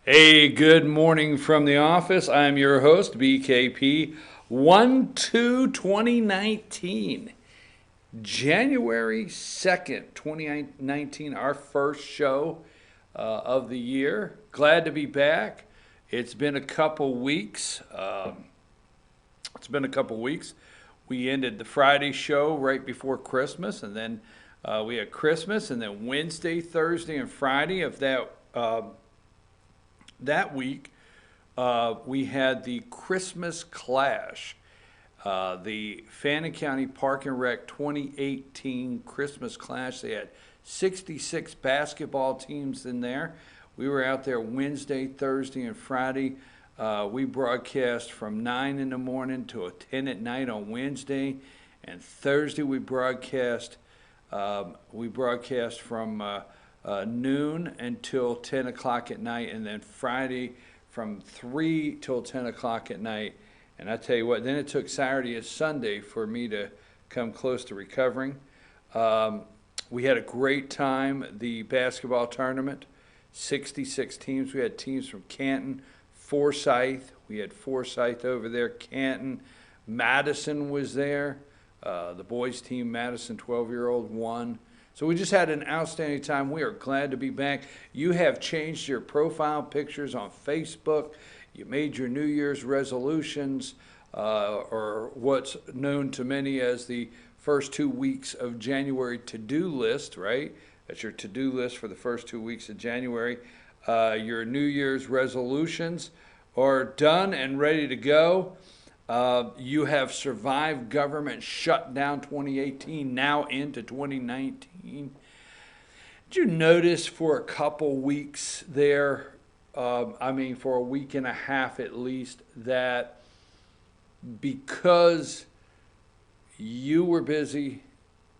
Hey, good morning from the office. I'm your host, BKP. 1/2/2019, January 2nd, 2019, our first show of the year. Glad to be back. It's been a couple weeks. We ended the Friday show right before Christmas, and then we had Christmas, and then Wednesday, Thursday, and Friday of that week, we had the Christmas Clash, the Fannin County Park and Rec 2018 Christmas Clash. They had 66 basketball teams in there. We were out there Wednesday, Thursday, and Friday. We broadcast from 9 in the morning to 10 at night on Wednesday, and Thursday we broadcast from noon until 10 o'clock at night, and then Friday from 3 till 10 o'clock at night. And I tell you what, then it took Saturday and Sunday for me to come close to recovering. We had a great time, the basketball tournament, 66 teams. We had teams from Canton, Forsyth. We had Forsyth over there, Canton. Madison was there. The boys team, Madison, 12-year-old, won. So we just had an outstanding time. We are glad to be back. You have changed your profile pictures on Facebook. You made your New Year's resolutions, or what's known to many as the first 2 weeks of January to-do list, right? That's your to-do list for the first 2 weeks of January. Your New Year's resolutions are done and ready to go. You have survived government shutdown 2018, now into 2019. Did you notice for a couple weeks there, for a week and a half at least, that because you were busy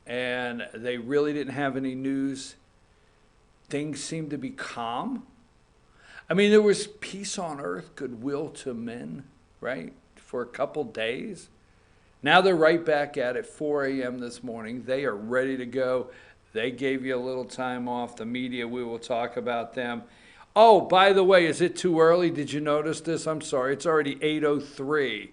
and they really didn't have any news, things seemed to be calm? There was peace on earth, goodwill to men, right? For a couple days. Now they're right back at it, 4 a.m. this morning. They are ready to go. They gave you a little time off. The media, we will talk about them. Oh, by the way, is it too early? Did you notice this? I'm sorry. It's already 8:03.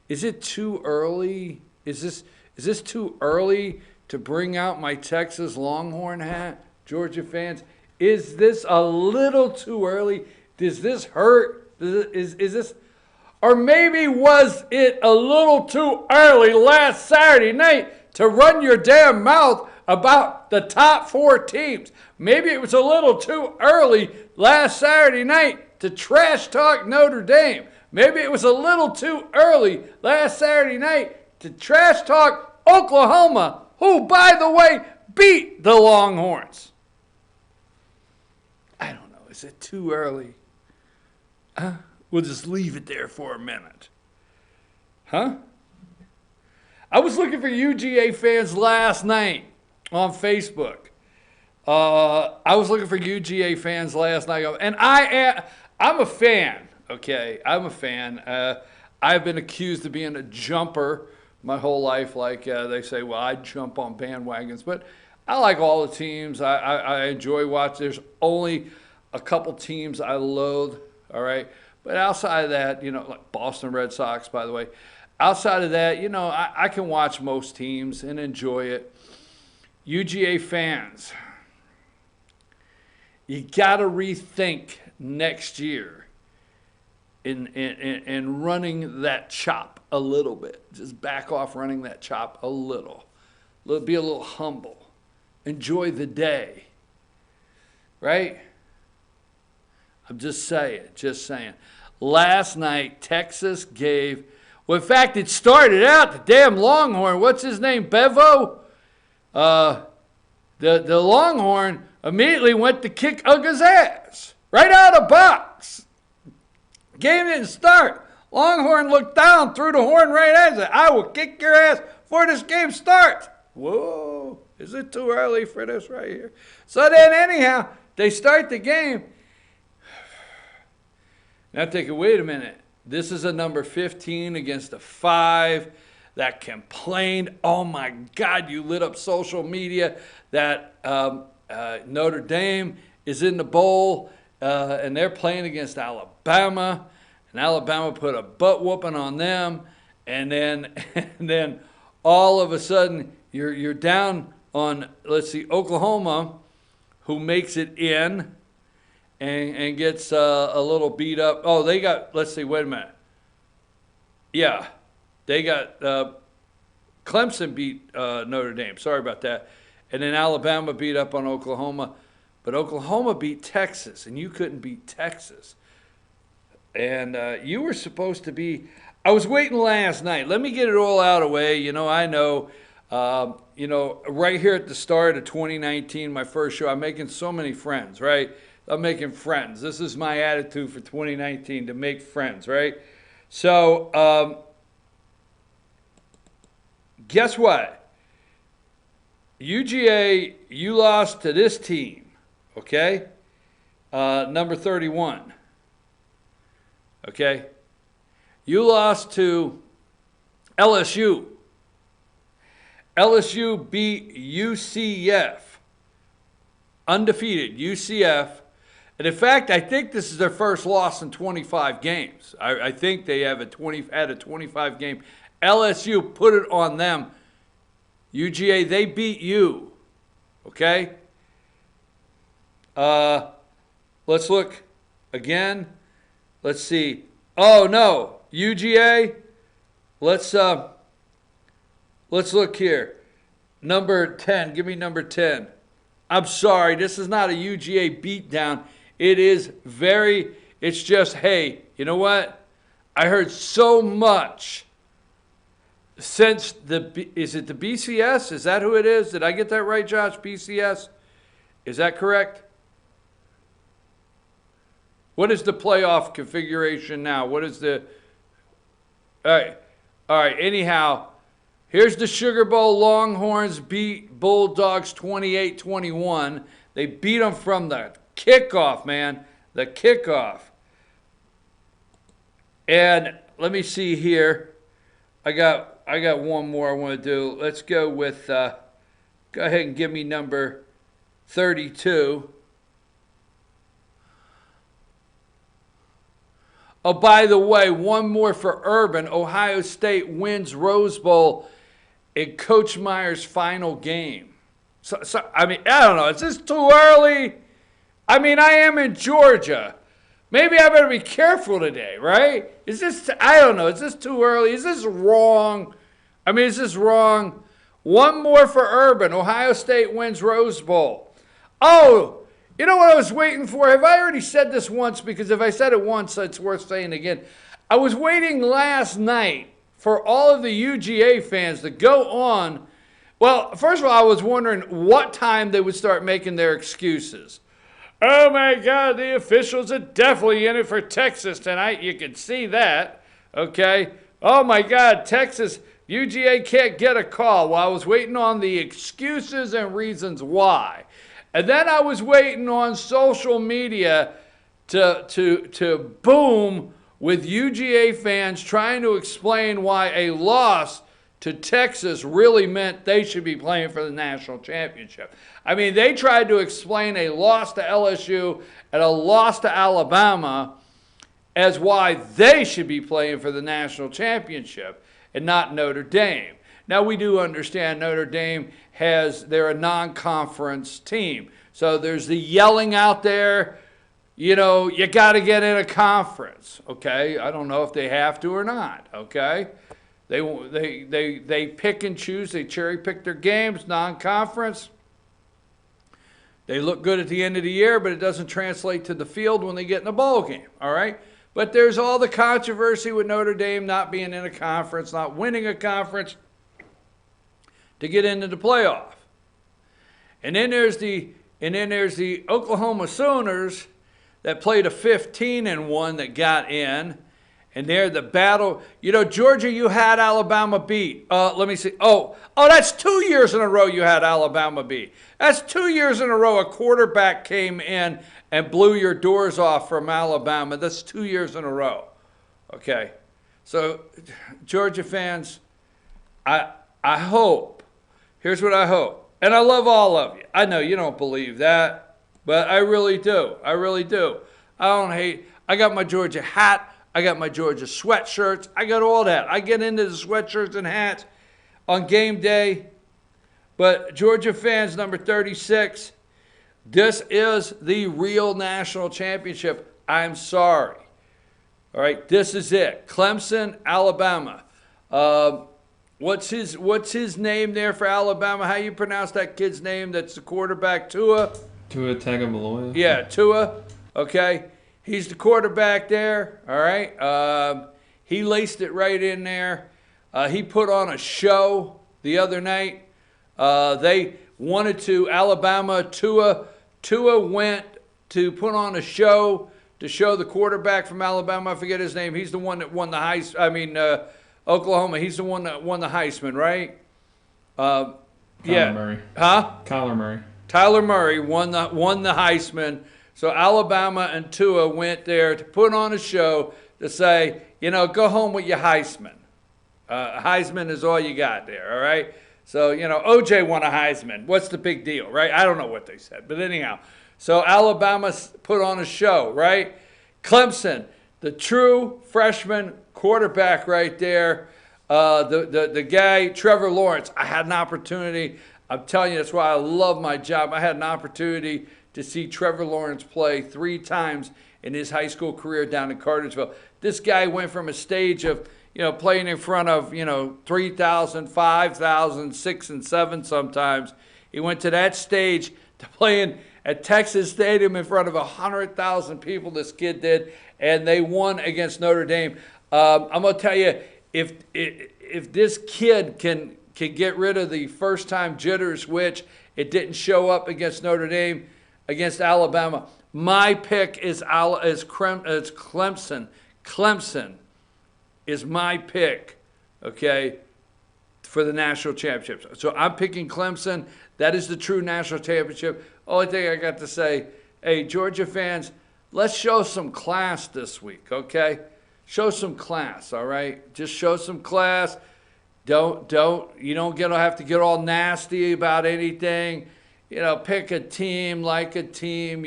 Is it too early? Is this too early to bring out my Texas Longhorn hat? Georgia fans, is this a little too early? Does this hurt? Is this... Or maybe was it a little too early last Saturday night to run your damn mouth about the top 4 teams? Maybe it was a little too early last Saturday night to trash talk Notre Dame. Maybe it was a little too early last Saturday night to trash talk Oklahoma, who, by the way, beat the Longhorns. I don't know. Is it too early? We'll just leave it there for a minute. Huh? I was looking for UGA fans last night on Facebook. And I'm a fan, okay? I'm a fan. I've been accused of being a jumper my whole life. Like they say, well, I jump on bandwagons. But I like all the teams. I enjoy watching. There's only a couple teams I loathe, all right? But outside of that, like Boston Red Sox, by the way, outside of that, I can watch most teams and enjoy it. UGA fans, you got to rethink next year in running that chop a little bit. Just back off running that chop a little. Be a little humble. Enjoy the day. Right? I'm just saying. Last night, Texas gave, well, in fact, it started out, the damn Longhorn, what's his name, Bevo? The Longhorn immediately went to kick Uga's ass, right out of the box. Game didn't start. Longhorn looked down, threw the horn right at it, said, I will kick your ass before this game starts. Whoa, is it too early for this right here? So then anyhow, they start the game. Now wait a minute. This is a number 15 against a 5 that complained. Oh my God, you lit up social media that Notre Dame is in the bowl and they're playing against Alabama, and Alabama put a butt whooping on them, and then and then all of a sudden you're down on, let's see, Oklahoma, who makes it in and gets a little beat up. Oh, they got, let's see, wait a minute. Yeah, they got Clemson beat Notre Dame. Sorry about that. And then Alabama beat up on Oklahoma. But Oklahoma beat Texas, and you couldn't beat Texas. And you were supposed to be – I was waiting last night. Let me get it all out of the way. I know, right here at the start of 2019, my first show, I'm making so many friends, right? I'm making friends. This is my attitude for 2019, to make friends, right? So guess what? UGA, you lost to this team, okay? Number 31, okay? You lost to LSU. LSU beat UCF, undefeated UCF. And in fact, I think this is their first loss in 25 games. I think they have had a 25 game. LSU put it on them. UGA, they beat you. Okay? Let's look again. Let's see. Oh no, UGA. Let's look here. Number 10. Give me number 10. I'm sorry, this is not a UGA beatdown. It's just, hey, you know what? I heard so much since is it the BCS? Is that who it is? Did I get that right, Josh? BCS? Is that correct? What is the playoff configuration now? What is the... All right. Anyhow, here's the Sugar Bowl. Longhorns beat Bulldogs 28-21. They beat them from the kickoff, man. The kickoff. And let me see here. I got one more I want to do. Let's go with, go ahead and give me number 32. Oh, by the way, one more for Urban. Ohio State wins Rose Bowl in Coach Meyer's final game. So I mean, I don't know. Is this too early? I mean, I am in Georgia. Maybe I better be careful today, right? I don't know. Is this too early? Is this wrong? I mean, is this wrong? One more for Urban. Ohio State wins Rose Bowl. Oh, you know what I was waiting for? Have I already said this once? Because if I said it once, it's worth saying again. I was waiting last night for all of the UGA fans to go on. Well, first of all, I was wondering what time they would start making their excuses. Oh, my God, the officials are definitely in it for Texas tonight. You can see that, okay? Oh, my God, Texas, UGA can't get a call. Well, I was waiting on the excuses and reasons why. And then I was waiting on social media to boom with UGA fans trying to explain why a loss to Texas really meant they should be playing for the national championship. I mean, they tried to explain a loss to LSU and a loss to Alabama as why they should be playing for the national championship and not Notre Dame. Now, we do understand Notre Dame they're a non-conference team. So there's the yelling out there, you got to get in a conference, okay? I don't know if they have to or not, okay? They pick and choose. They cherry pick their games, non-conference. They look good at the end of the year, but it doesn't translate to the field when they get in a bowl game, all right? But there's all the controversy with Notre Dame not being in a conference, not winning a conference to get into the playoff. And then there's the Oklahoma Sooners that played a 15-1 that got in. And they're the battle. Georgia, you had Alabama beat. Let me see. Oh, that's 2 years in a row you had Alabama beat. That's 2 years in a row a quarterback came in and blew your doors off from Alabama. That's 2 years in a row. Okay. So, Georgia fans, I hope. Here's what I hope. And I love all of you. I know you don't believe that, but I really do. I really do. I don't hate. I got my Georgia hat. I got my Georgia sweatshirts. I got all that. I get into the sweatshirts and hats on game day. But Georgia fans, number 36, this is the real national championship. I'm sorry. All right, this is it. Clemson, Alabama. What's his name there for Alabama? How you pronounce that kid's name? That's the quarterback, Tua. Tua Tagovailoa. Yeah, Tua. Okay, he's the quarterback there. All right. He laced it right in there. He put on a show the other night. They wanted to Alabama. Tua went to put on a show to show the quarterback from Alabama. I forget his name. He's the one that won the Heisman. Oklahoma. He's the one that won the Heisman, right? Kyler Murray. Huh? Kyler Murray. Tyler Murray won the Heisman. So Alabama and Tua went there to put on a show to say, go home with your Heisman. Heisman is all you got there, all right? So, OJ won a Heisman. What's the big deal, right? I don't know what they said, but anyhow. So Alabama put on a show, right? Clemson, the true freshman quarterback right there. The guy, Trevor Lawrence, I had an opportunity. I'm telling you, that's why I love my job. I had an opportunity to see Trevor Lawrence play 3 times in his high school career down in Cartersville. This guy went from a stage of, playing in front of, 3,000, 5,000, 6,000 and 7,000 sometimes. He went to that stage to playing at Texas Stadium in front of 100,000 people, this kid did, and they won against Notre Dame. I'm going to tell you, if this kid can get rid of the first-time jitters, which it didn't show up against Notre Dame, against Alabama, my pick is Clemson. Clemson is my pick, okay, for the national championship. So I'm picking Clemson. That is the true national championship. Only thing I got to say, hey, Georgia fans, let's show some class this week, okay? Show some class, all right? Just show some class. You don't have to get all nasty about anything. Pick a team, like a team,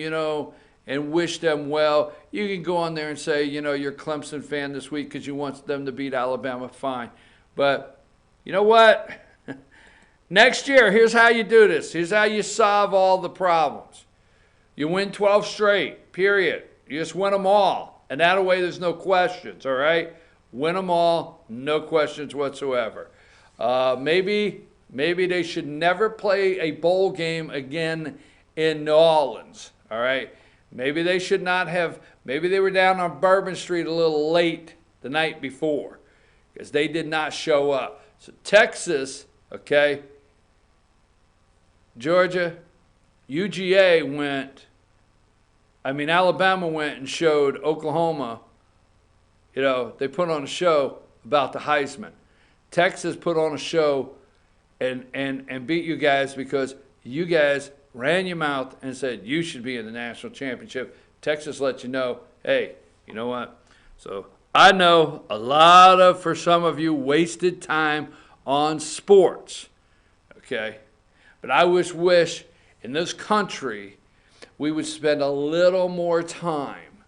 and wish them well. You can go on there and say, you're a Clemson fan this week because you want them to beat Alabama, fine. But you know what? Next year, here's how you do this. Here's how you solve all the problems. You win 12 straight, period. You just win them all. And that way there's no questions, all right? Win them all, no questions whatsoever. Maybe they should never play a bowl game again in New Orleans, all right? Maybe they should not have. Maybe they were down on Bourbon Street a little late the night before because they did not show up. So Texas, okay, Georgia, Alabama went and showed Oklahoma, they put on a show about the Heisman. Texas put on a show and beat you guys because you guys ran your mouth and said you should be in the national championship. Texas let you know, hey, you know what? So I know a lot of, for some of you, wasted time on sports, okay? But I wish in this country we would spend a little more time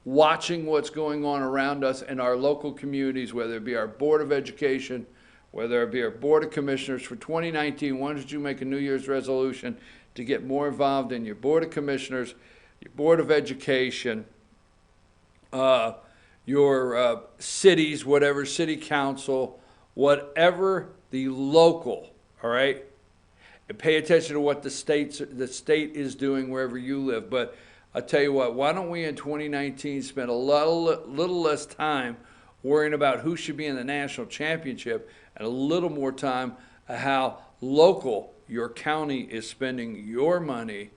watching what's going on around us in our local communities, whether it be our Board of Education, whether it be our Board of Commissioners. For 2019, why don't you make a New Year's resolution to get more involved in your Board of Commissioners, your Board of Education, your cities, whatever, city council, whatever the local, all right? And pay attention to what the state is doing wherever you live. But I'll tell you what, why don't we in 2019 spend a little less time worrying about who should be in the national championship and a little more time on how local your county is spending your money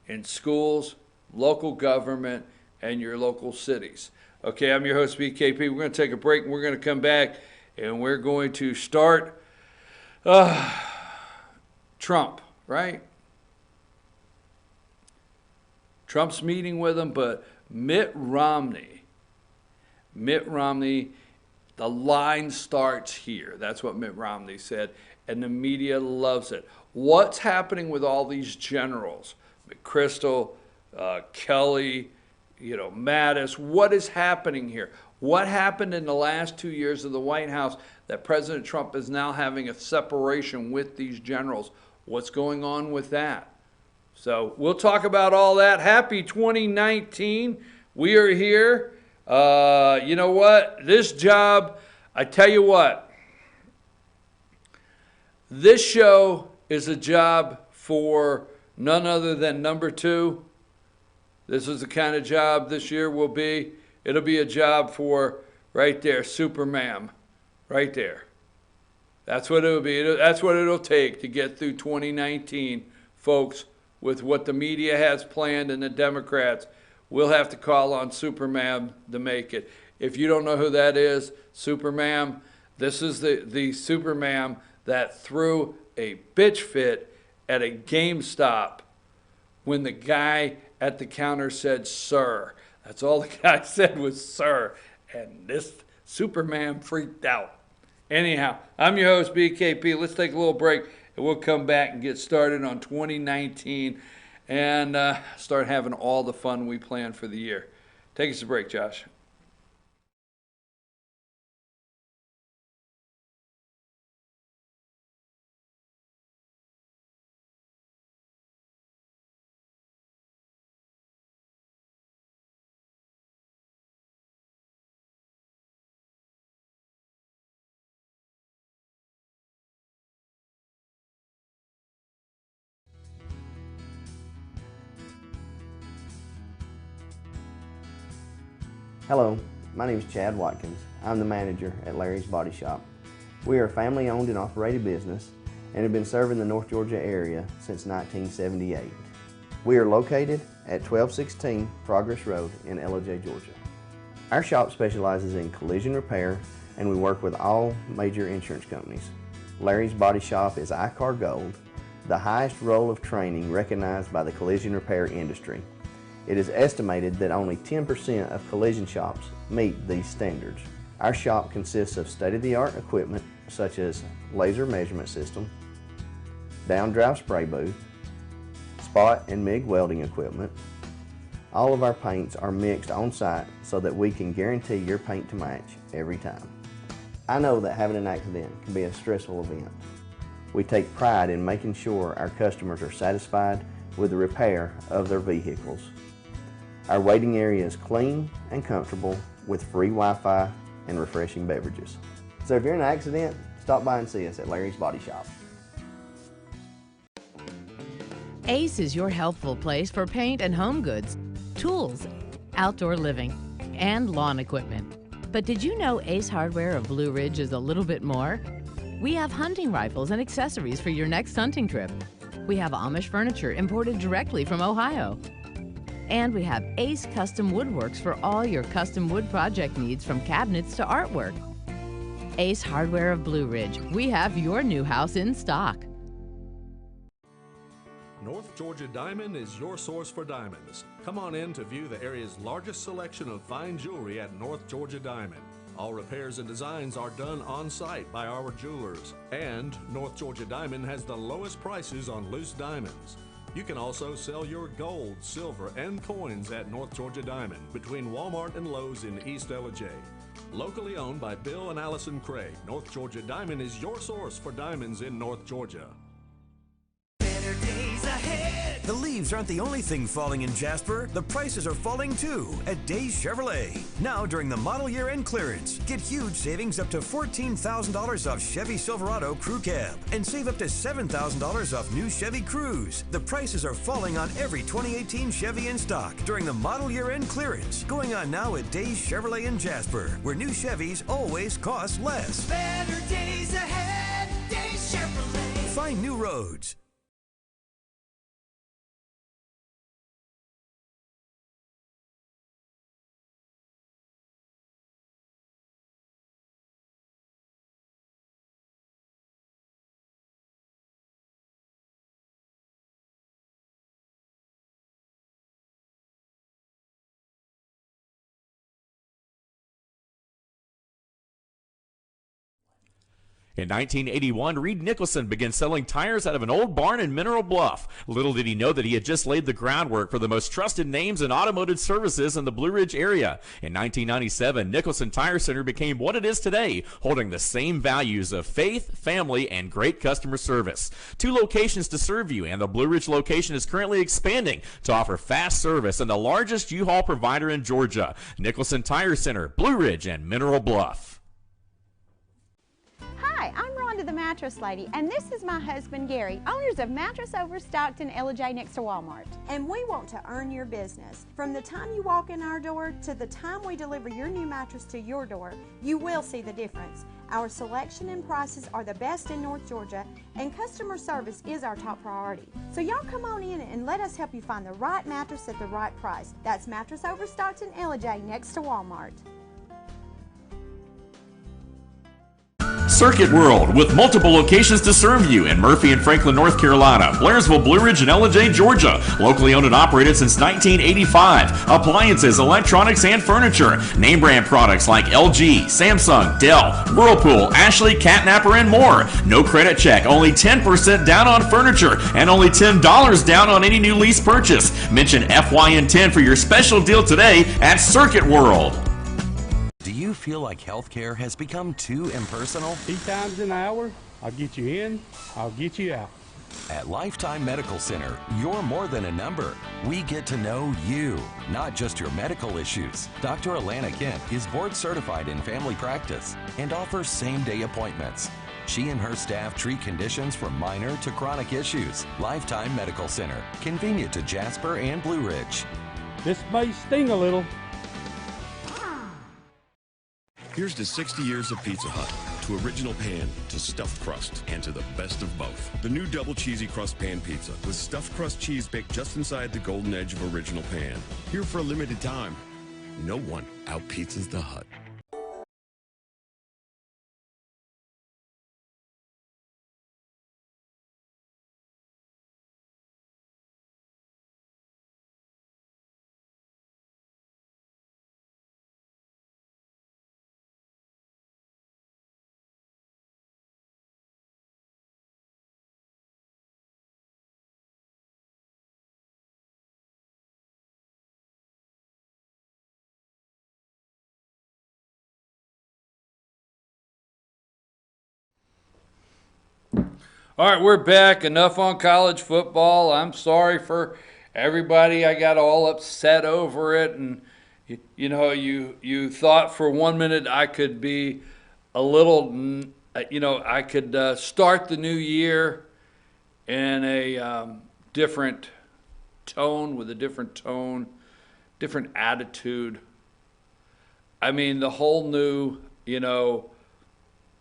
in schools, local government, and your local cities. Okay, I'm your host, BKP. We're going to take a break, and we're going to come back, and we're going to start Trump, right? Trump's meeting with him, but Mitt Romney, the line starts here. That's what Mitt Romney said, and the media loves it. What's happening with all these generals? McChrystal, Kelly, Mattis. What is happening here? What happened in the last 2 years of the White House that President Trump is now having a separation with these generals? What's going on with that? So we'll talk about all that. Happy 2019. We are here. You know what? This job, I tell you what, this show is a job for none other than number two. This is the kind of job this year will be. It'll be a job for, right there, Superman, right there. That's what it'll be. That's what it'll take to get through 2019, folks, with what the media has planned and the Democrats. We'll have to call on Superman to make it. If you don't know who that is, Superman, this is the Superman that threw a bitch fit at a GameStop when the guy at the counter said, "Sir." That's all the guy said was "sir." And this Superman freaked out. Anyhow, I'm your host, BKP. Let's take a little break, and we'll come back and get started on 2019 and start having all the fun we planned for the year. Take us a break, Josh. Hello, my name is Chad Watkins. I'm the manager at Larry's Body Shop. We are a family-owned and operated business and have been serving the North Georgia area since 1978. We are located at 1216 Progress Road in LOJ, Georgia. Our shop specializes in collision repair and we work with all major insurance companies. Larry's Body Shop is ICAR Gold, the highest role of training recognized by the collision repair industry. It is estimated that only 10% of collision shops meet these standards. Our shop consists of state-of-the-art equipment such as laser measurement system, down-drive spray booth, spot and MIG welding equipment. All of our paints are mixed on-site so that we can guarantee your paint to match every time. I know that having an accident can be a stressful event. We take pride in making sure our customers are satisfied with the repair of their vehicles. Our waiting area is clean and comfortable with free Wi-Fi and refreshing beverages. So if you're in an accident, stop by and see us at Larry's Body Shop. Ace is your healthful place for paint and home goods, tools, outdoor living, and lawn equipment. But did you know Ace Hardware of Blue Ridge is a little bit more? We have hunting rifles and accessories for your next hunting trip. We have Amish furniture imported directly from Ohio. And we have Ace Custom Woodworks for all your custom wood project needs from cabinets to artwork. Ace Hardware of Blue Ridge, we have your new house in stock. North Georgia Diamond is your source for diamonds. Come on in to view the area's largest selection of fine jewelry at North Georgia Diamond. All repairs and designs are done on-site by our jewelers. And North Georgia Diamond has the lowest prices on loose diamonds. You can also sell your gold, silver, and coins at North Georgia Diamond between Walmart and Lowe's in East LJ. Locally owned by Bill and Allison Craig, North Georgia Diamond is your source for diamonds in North Georgia. Better days ahead. The leaves aren't the only thing falling in Jasper. The prices are falling too at Days Chevrolet. Now during the model year end clearance, get huge savings up to $14,000 off Chevy Silverado Crew Cab and save up to $7,000 off new Chevy Cruze. The prices are falling on every 2018 Chevy in stock during the model year end clearance, going on now at Days Chevrolet in Jasper, where new Chevys always cost less. Better days ahead, Days Chevrolet. Find new roads. In 1981, Reed Nicholson began selling tires out of an old barn in Mineral Bluff. Little did he know that he had just laid the groundwork for the most trusted names in automotive services in the Blue Ridge area. In 1997, Nicholson Tire Center became what it is today, holding the same values of faith, family, and great customer service. 2 locations to serve you, and the Blue Ridge location is currently expanding to offer fast service and the largest U-Haul provider in Georgia. Nicholson Tire Center, Blue Ridge, and Mineral Bluff. Hi, I'm Rhonda the Mattress Lady, and this is my husband Gary, owners of Mattress Overstocked in LJ next to Walmart. And we want to earn your business. From the time you walk in our door to the time we deliver your new mattress to your door, you will see the difference. Our selection and prices are the best in North Georgia, and customer service is our top priority. So y'all come on in and let us help you find the right mattress at the right price. That's Mattress Overstocked in LJ next to Walmart. Circuit World, with multiple locations to serve you in Murphy and Franklin, North Carolina, Blairsville, Blue Ridge, and LJ, Georgia. Locally owned and operated since 1985. Appliances, electronics, and furniture. Name brand products like LG, Samsung, Dell, Whirlpool, Ashley, Catnapper, and more. No credit check, only 10% down on furniture, and only $10 down on any new lease purchase. Mention FYN10 for your special deal today at Circuit World. Do you feel like healthcare has become too impersonal? 3 times an hour, I'll get you in, I'll get you out. At Lifetime Medical Center, you're more than a number. We get to know you, not just your medical issues. Dr. Alana Kent is board certified in family practice and offers same-day appointments. She and her staff treat conditions from minor to chronic issues. Lifetime Medical Center, convenient to Jasper and Blue Ridge. This may sting a little. Here's to 60 years of Pizza Hut, to original pan, to stuffed crust, and to the best of both. The new double cheesy crust pan pizza with stuffed crust cheese baked just inside the golden edge of original pan. Here for a limited time. No one out-pizzas the Hut. All right, we're back. Enough on college football. I'm sorry for everybody. I got all upset over it, and you thought for 1 minute I could be a little, I could start the new year in a different tone, with a different tone, different attitude. I mean, the whole new,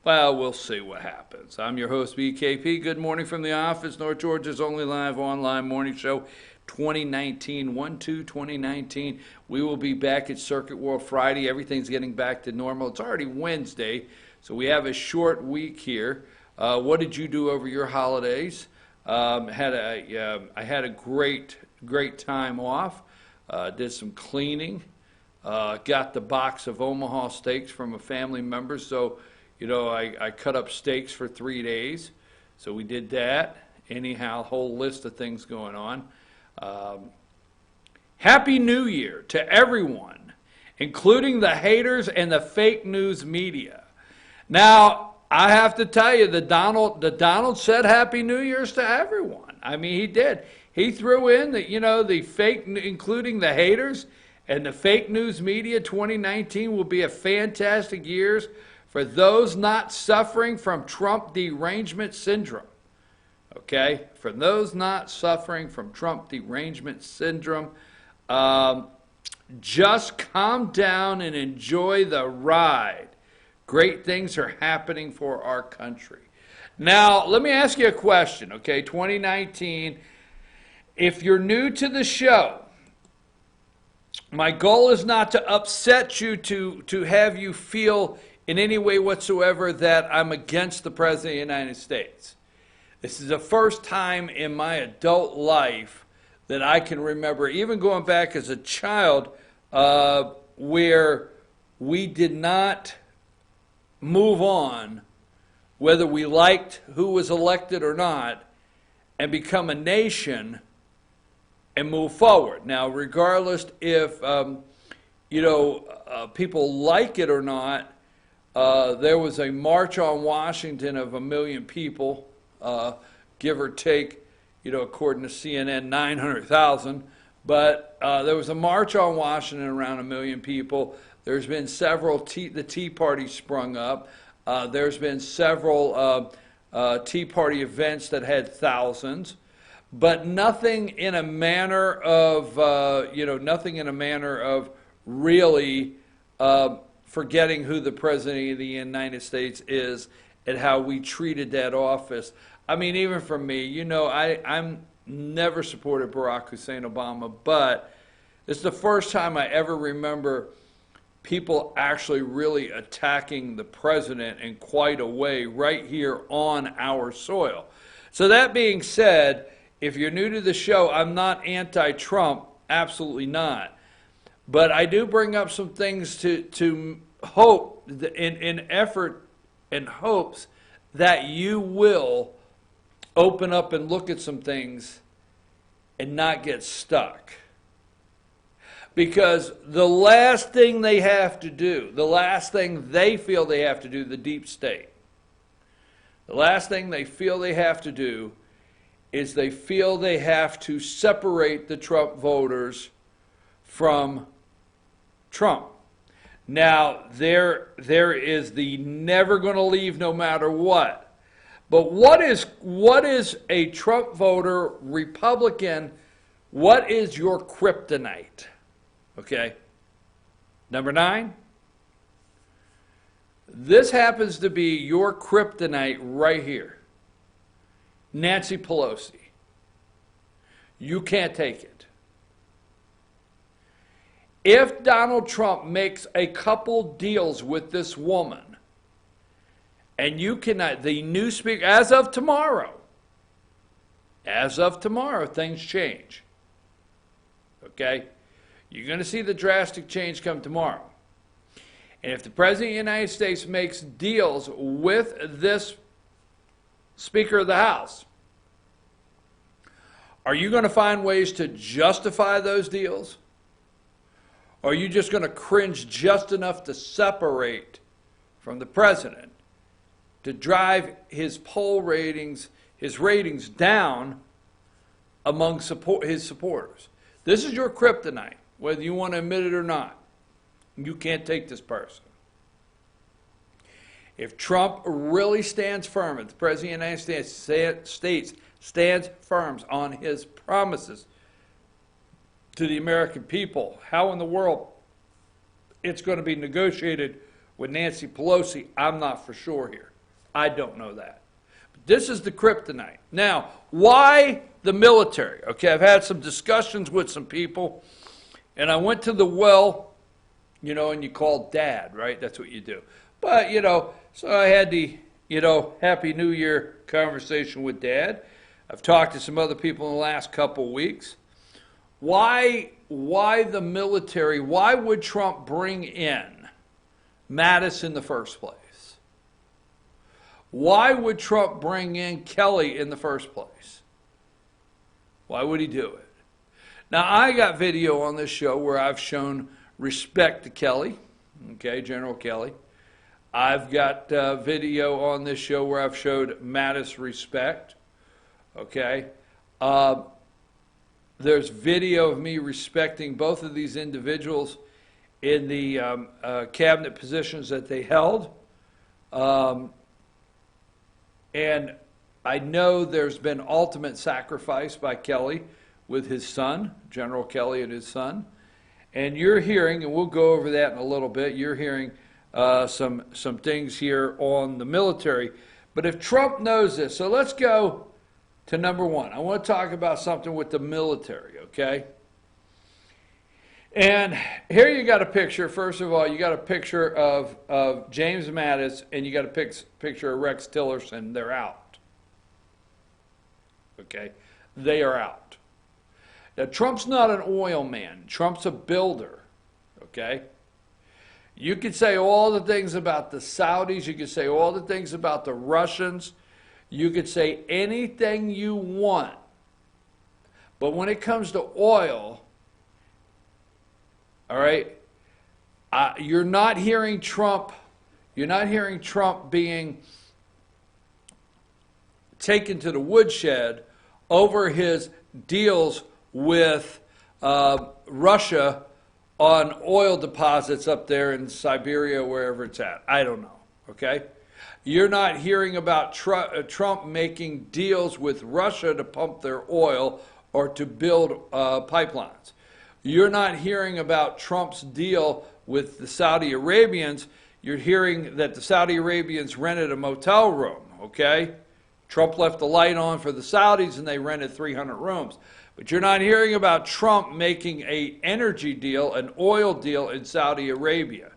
well, we'll see what happens. I'm your host, BKP. Good morning from the office, North Georgia's only live online morning show, 2019, 1/2/2019. We will be back at Circuit World Friday. Everything's getting back to normal. It's already Wednesday, so we have a short week here. What did you do over your holidays? I had a great time off. Did some cleaning. Got the box of Omaha steaks from a family member, so I cut up steaks for 3 days, so we did that. Anyhow, whole list of things going on. Happy New Year to everyone, including the haters and the fake news media. Now, I have to tell you, the Donald said Happy New Year's to everyone. I mean, he did. He threw in the fake, including the haters and the fake news media. 2019 will be a fantastic year for those not suffering from Trump derangement syndrome. Okay? For those not suffering from Trump derangement syndrome, just calm down and enjoy the ride. Great things are happening for our country. Now, let me ask you a question, okay? 2019, if you're new to the show, my goal is not to upset you, to have you feel in any way whatsoever that I'm against the President of the United States. This is the first time in my adult life that I can remember, even going back as a child, where we did not move on whether we liked who was elected or not, and become a nation and move forward. Now, regardless if, people like it or not, there was a march on Washington of 1 million people, give or take, according to CNN, 900,000. But there was a march on Washington around 1 million people. There's been several, the Tea Party sprung up. There's been several Tea Party events that had thousands. But nothing in a manner of, really forgetting who the President of the United States is and how we treated that office. I mean, even for me, I'm never supported Barack Hussein Obama, but it's the first time I ever remember people actually really attacking the president in quite a way right here on our soil. So that being said, if you're new to the show, I'm not anti-Trump, absolutely not. But I do bring up some things to hope, in effort and hopes that you will open up and look at some things and not get stuck. Because the last thing they have to do, the last thing they feel they have to do, the deep state, the last thing they feel they have to do is they feel they have to separate the Trump voters from Trump. Now, there is the never going to leave no matter what. But what is a Trump voter, Republican, what is your kryptonite? Okay? Number 9. This happens to be your kryptonite right here. Nancy Pelosi. You can't take it. If Donald Trump makes a couple deals with this woman, and you cannot, the new speaker, as of tomorrow, things change. Okay? You're going to see the drastic change come tomorrow. And if the President of the United States makes deals with this Speaker of the House, are you going to find ways to justify those deals? Or are you just going to cringe just enough to separate from the president to drive his poll ratings, his ratings down among his supporters? This is your kryptonite, whether you want to admit it or not. You can't take this person. If Trump really stands firm, if the President of the United States stands firm on his promises to the American people, how in the world it's going to be negotiated with Nancy Pelosi, I'm not for sure here. I don't know that. But this is the kryptonite. Now, why the military? Okay, I've had some discussions with some people, and I went to the well, and you call Dad, right? That's what you do. But, so I had the, Happy New Year conversation with Dad. I've talked to some other people in the last couple weeks. Why the military? Why would Trump bring in Mattis in the first place? Why would Trump bring in Kelly in the first place? Why would he do it? Now, I got video on this show where I've shown respect to Kelly, okay, General Kelly. I've got video on this show where I've showed Mattis respect, okay. There's video of me respecting both of these individuals in the cabinet positions that they held. And I know there's been ultimate sacrifice by Kelly with his son, General Kelly and his son. And you're hearing, and we'll go over that in a little bit, you're hearing some things here on the military. But if Trump knows this, so let's go to number 1. I want to talk about something with the military, okay? And here you got a picture. First of all, you got a picture of James Mattis, and you got a picture of Rex Tillerson. They're out. Okay? They are out. Now, Trump's not an oil man. Trump's a builder. Okay? You could say all the things about the Saudis. You could say all the things about the Russians. You could say anything you want. But when it comes to oil, all right, you're not hearing Trump. You're not hearing Trump being taken to the woodshed over his deals with Russia on oil deposits up there in Siberia, wherever it's at. I don't know, okay? You're not hearing about Trump making deals with Russia to pump their oil or to build pipelines. You're not hearing about Trump's deal with the Saudi Arabians. You're hearing that the Saudi Arabians rented a motel room, okay? Trump left the light on for the Saudis and they rented 300 rooms. But you're not hearing about Trump making an energy deal, an oil deal in Saudi Arabia.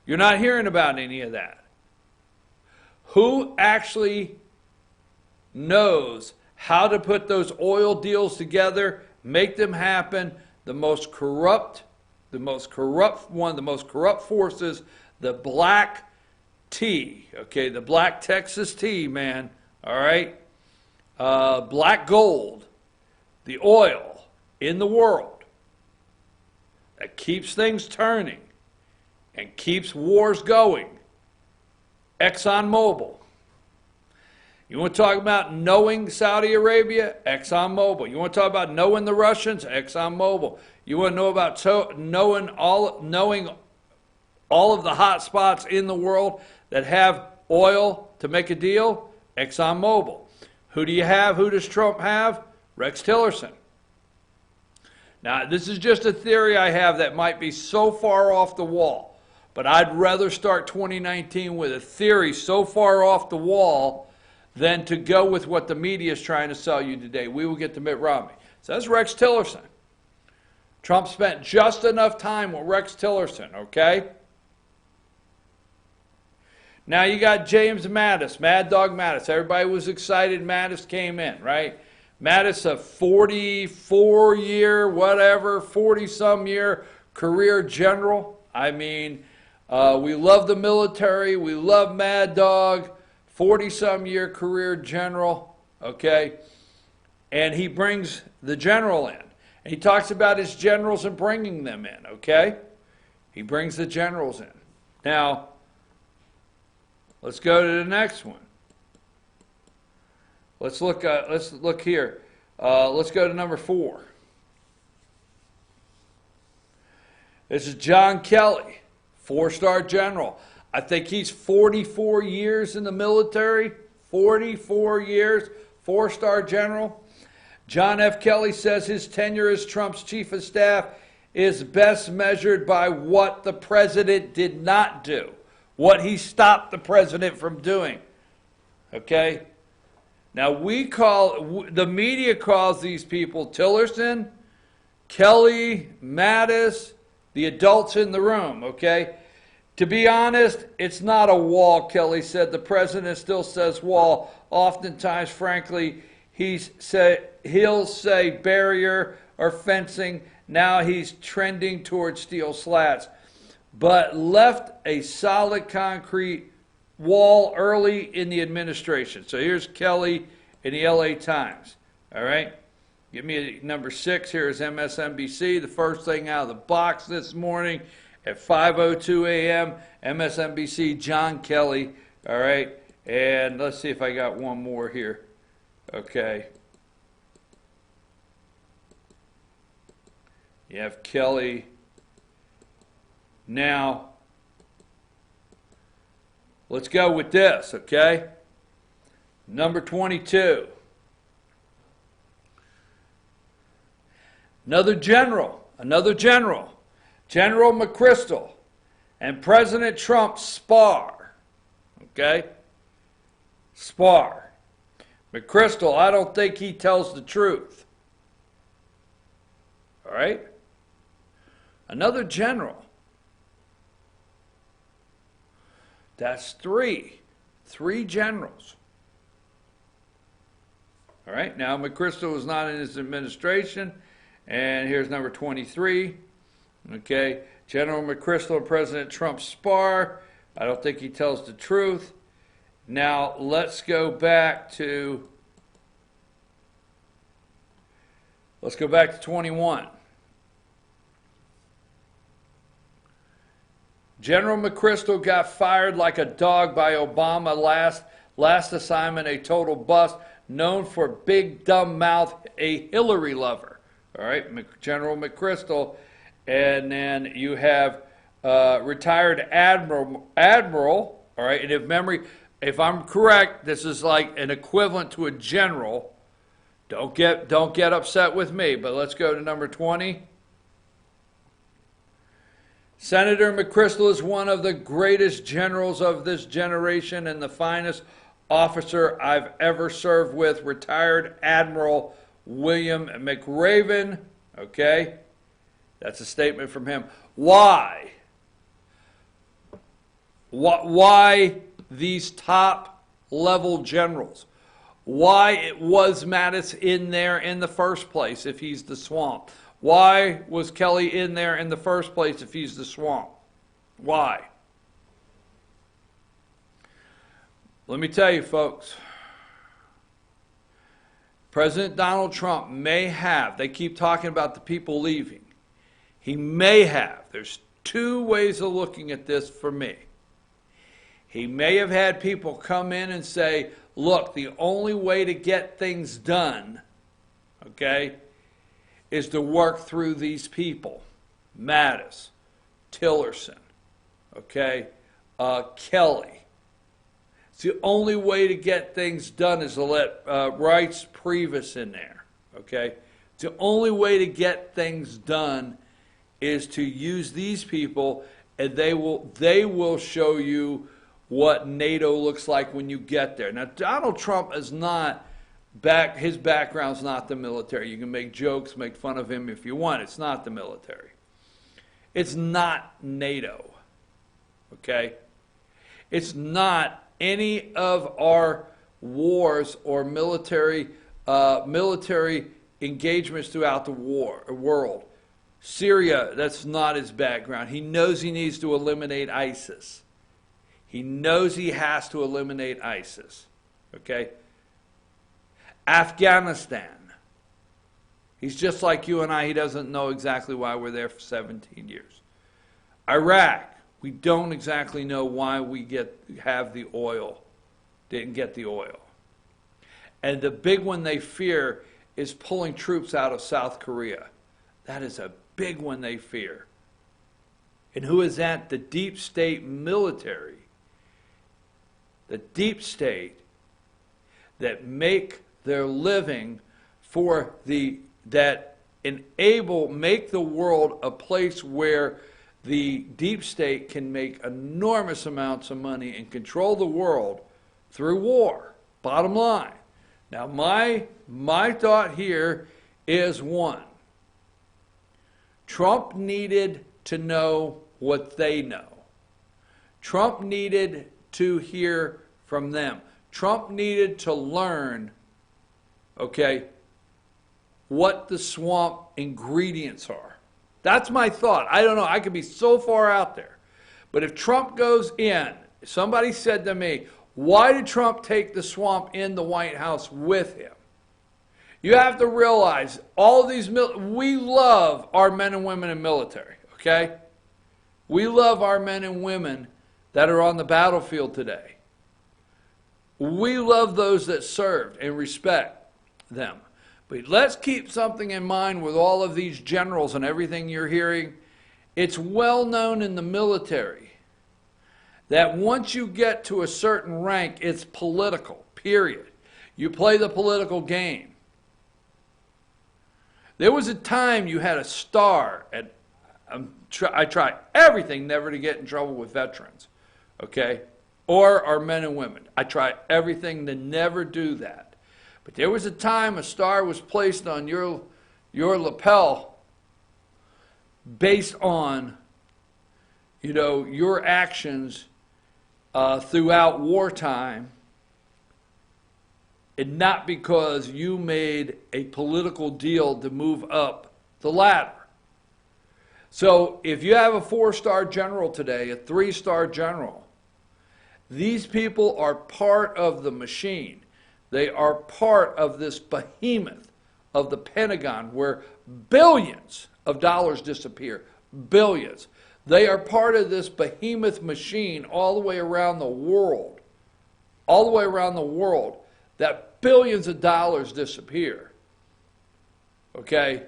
You're not hearing about any of that. Who actually knows how to put those oil deals together, make them happen? One of the most corrupt forces, the black tea, okay, the black Texas tea, man, all right, black gold, the oil in the world that keeps things turning and keeps wars going. ExxonMobil. You want to talk about knowing Saudi Arabia? ExxonMobil. You want to talk about knowing the Russians? ExxonMobil. You want to know about knowing all of the hot spots in the world that have oil to make a deal? ExxonMobil. Who do you have? Who does Trump have? Rex Tillerson. Now, this is just a theory I have that might be so far off the wall, but I'd rather start 2019 with a theory so far off the wall than to go with what the media is trying to sell you today. We will get to Mitt Romney. So that's Rex Tillerson. Trump spent just enough time with Rex Tillerson, okay? Now you got James Mattis, Mad Dog Mattis. Everybody was excited Mattis came in, right? Mattis, a 44-year, whatever, 40-some year career general. I mean, we love the military. We love Mad Dog. 40-some year career general, okay? And he brings the general in. And he talks about his generals and bringing them in, okay? He brings the generals in. Now, let's go to the next one. Let's look here. Let's go to number 4. This is John Kelly, 4-star general. I think he's 44 years in the military. 44 years, 4-star general. John F. Kelly says his tenure as Trump's chief of staff is best measured by what the president did not do, what he stopped the president from doing. Okay? Now, the media calls these people Tillerson, Kelly, Mattis, the adults in the room, okay? To be honest, it's not a wall, Kelly said. The president still says wall. Oftentimes, frankly, he'll say barrier or fencing. Now he's trending towards steel slats. But left a solid concrete wall early in the administration. So here's Kelly in the LA Times. All right? Give me number 6. Here is MSNBC. The first thing out of the box this morning at 5:02 a.m., MSNBC, John Kelly. All right? And let's see if I got one more here. Okay. You have Kelly. Now, let's go with this, okay? Number 22. Another general. General McChrystal and President Trump spar, okay? Spar. McChrystal, I don't think he tells the truth. All right? Another general. That's 3. 3 generals. All right, now McChrystal was not in his administration. And here's number 23. Okay, General McChrystal and President Trump spar. I don't think he tells the truth. Now, let's go back to 21. General McChrystal got fired like a dog by Obama last assignment, a total bust, known for big dumb mouth, a Hillary lover. All right, General McChrystal. And then you have retired admiral. All right, and if I'm correct, this is like an equivalent to a general. Don't get upset with me, but let's go to number 20. Senator McChrystal is one of the greatest generals of this generation and the finest officer I've ever served with. Retired Admiral William McRaven. Okay, that's a statement from him. Why? Why these top level generals? Why was Mattis in there in the first place if he's the swamp? Why was Kelly in there in the first place if he's the swamp? Why? Let me tell you, folks. President Donald Trump may have, they keep talking about the people leaving. He may have, there's two ways of looking at this for me. He may have had people come in and say, look, the only way to get things done, okay, is to work through these people. Mattis, Tillerson, okay, Kelly. It's the only way to get things done is to let Rice Previs in there, okay? It's the only way to get things done is to use these people, and they will show you what NATO looks like when you get there. Now, Donald Trump is not his background's not the military. You can make jokes, make fun of him if you want. It's not the military. It's not NATO. Okay? It's not any of our wars or military engagements throughout the world. Syria, that's not his background. He knows he needs to eliminate ISIS. He knows he has to eliminate ISIS. Okay? Afghanistan. He's just like you and I. He doesn't know exactly why we're there for 17 years. Iraq. We don't exactly know why we have the oil. Didn't get the oil. And the big one they fear is pulling troops out of South Korea. That is a big one they fear. And who is that? The deep state military. The deep state that make their living for make the world a place where the deep state can make enormous amounts of money and control the world through war. Bottom line. Now, my thought here is one. Trump needed to know what they know. Trump needed to hear from them. Trump needed to learn, okay, what the swamp ingredients are. That's my thought. I don't know. I could be so far out there. But if Trump goes in, somebody said to me, why did Trump take the swamp in the White House with him? You have to realize all these, we love our men and women in military, okay? We love our men and women that are on the battlefield today. We love those that served and respect them. But let's keep something in mind with all of these generals and everything you're hearing. It's well known in the military that once you get to a certain rank, it's political, period. You play the political game. There was a time you had a star at, I try everything never to get in trouble with veterans, okay? Or our men and women. I try everything to never do that. But there was a time a star was placed on your lapel based on, your actions throughout wartime, and not because you made a political deal to move up the ladder. So if you have a 4-star general today, a 3-star general, these people are part of the machine. They are part of this behemoth of the Pentagon where billions of dollars disappear. Billions. They are part of this behemoth machine all the way around the world. All the way around the world, that billions of dollars disappear. Okay?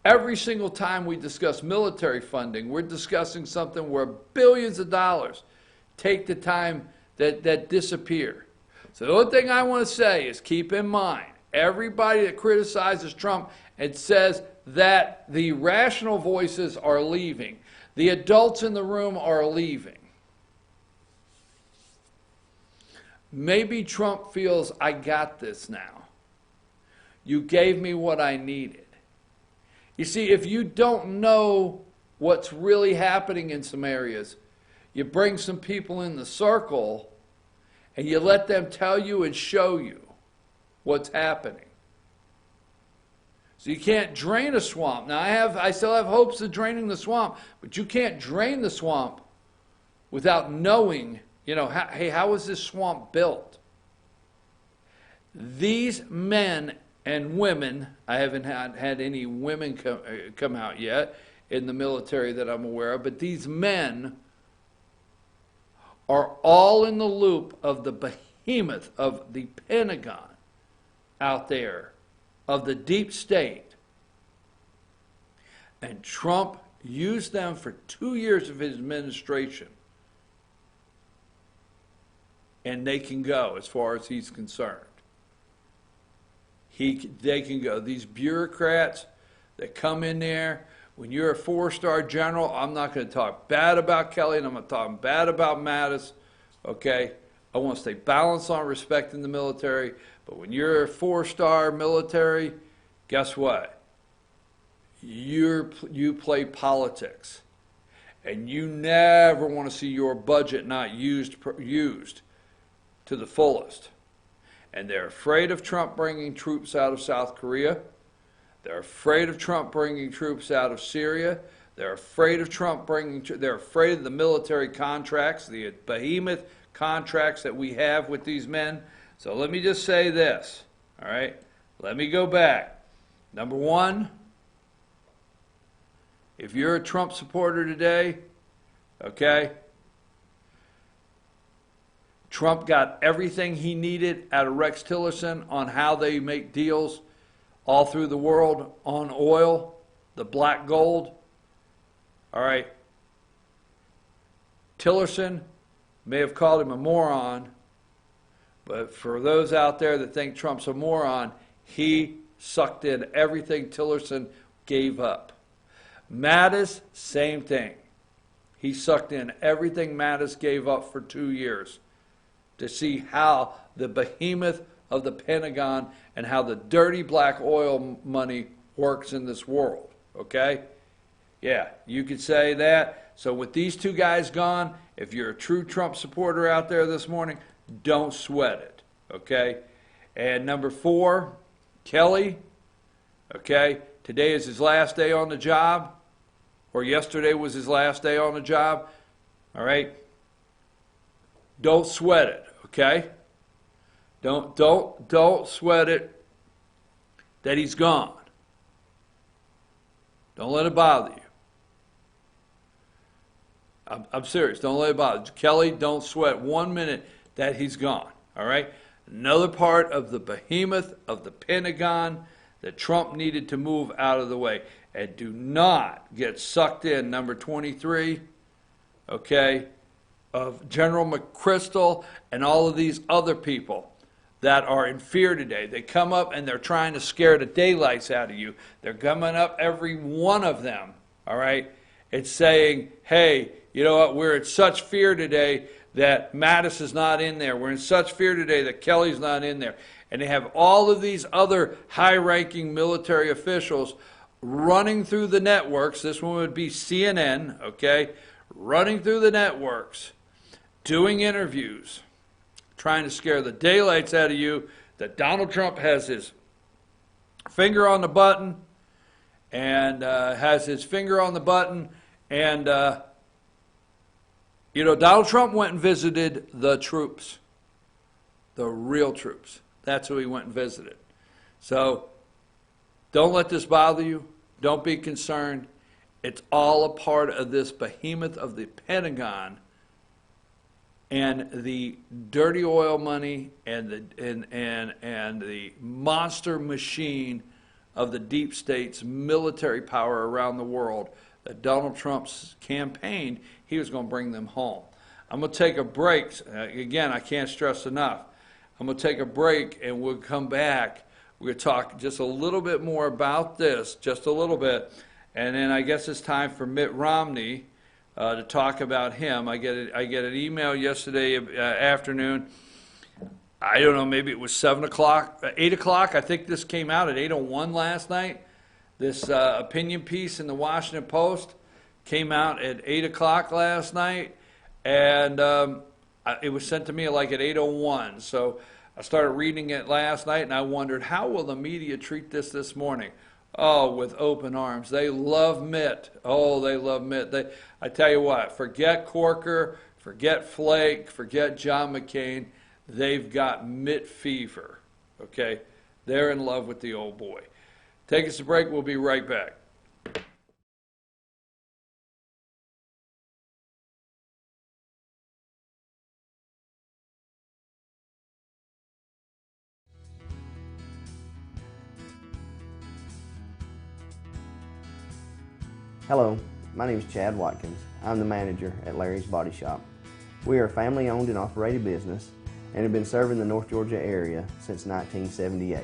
Every single time we discuss military funding, we're discussing something where billions of dollars take the time that disappear. So the only thing I want to say is keep in mind, everybody that criticizes Trump and says that the rational voices are leaving, the adults in the room are leaving. Maybe Trump feels, I got this now. You gave me what I needed. You see, if you don't know what's really happening in some areas, you bring some people in the circle and you let them tell you and show you what's happening. So you can't drain a swamp. Now I still have hopes of draining the swamp, but you can't drain the swamp without knowing, how was this swamp built? These men and women, I haven't had any women come out yet in the military that I'm aware of, but these men are all in the loop of the behemoth of the Pentagon out there, of the deep state. And Trump used them for 2 years of his administration. And they can go as far as he's concerned. They can go. These bureaucrats that come in there, when you're a 4-star general, I'm not going to talk bad about Kelly and I'm not talking bad about Mattis, okay? I want to stay balanced on respecting the military, but when you're a 4-star military, guess what? You play politics. And you never want to see your budget not used to the fullest. And they're afraid of Trump bringing troops out of South Korea. They're afraid of Trump bringing troops out of Syria. They're afraid of Trump they're afraid of the military contracts, the behemoth contracts that we have with these men. So let me just say this, all right? Let me go back. Number one, if you're a Trump supporter today, okay, Trump got everything he needed out of Rex Tillerson on how they make deals all through the world on oil, the black gold. All right. Tillerson may have called him a moron, but for those out there that think Trump's a moron, he sucked in everything Tillerson gave up. Mattis, same thing. He sucked in everything Mattis gave up for 2 years to see how the behemoth of the Pentagon and how the dirty black oil money works in this world, okay? Yeah, you could say that. So with these two guys gone, if you're a true Trump supporter out there this morning, don't sweat it, okay? And number 4, Kelly, okay? Today is his last day on the job, or yesterday was his last day on the job, all don't sweat it, okay? Don't sweat it that he's gone. Don't let it bother you. I'm serious. Don't let it bother you. Kelly, don't sweat 1 minute that he's gone, all right? Another part of the behemoth of the Pentagon that Trump needed to move out of the way. And do not get sucked in, number 23, okay, of General McChrystal and all of these other people that are in fear today. They come up and they're trying to scare the daylights out of you. They're coming up, every one of them, all right? It's saying, hey, you know what, we're in such fear today that Mattis is not in there. We're in such fear today that Kelly's not in there. And they have all of these other high-ranking military officials running through the networks. This one would be CNN, okay? Running through the networks, doing interviews, trying to scare the daylights out of you that Donald Trump has his finger on the button and has his finger on the button. And, Donald Trump went and visited the troops, the real troops. That's who he went and visited. So don't let this bother you. Don't be concerned. It's all a part of this behemoth of the Pentagon and the dirty oil money and the monster machine of the deep state's military power around the world that Donald Trump's campaigned, he was going to bring them home. I'm going to take a break. Again, I can't stress enough. I'm going to take a break, and we'll come back. We're going to talk just a little bit more about this, just a little bit. And then I guess it's time for Mitt Romney to talk about him. I get an email yesterday afternoon. I don't know, maybe it was 7 o'clock, 8 o'clock. I think this came out at 8:01 last night. This opinion piece in the Washington Post came out at 8 o'clock last night, and it was sent to me like at 8:01. So I started reading it last night, and I wondered, how will the media treat this morning? Oh, with open arms. They love Mitt. Oh, they love Mitt. I tell you what, forget Corker, forget Flake, forget John McCain. They've got Mitt fever, okay? They're in love with the old boy. Take us a break. We'll be right back. Hello, my name is Chad Watkins. I'm the manager at Larry's Body Shop. We are a family-owned and operated business and have been serving the North Georgia area since 1978.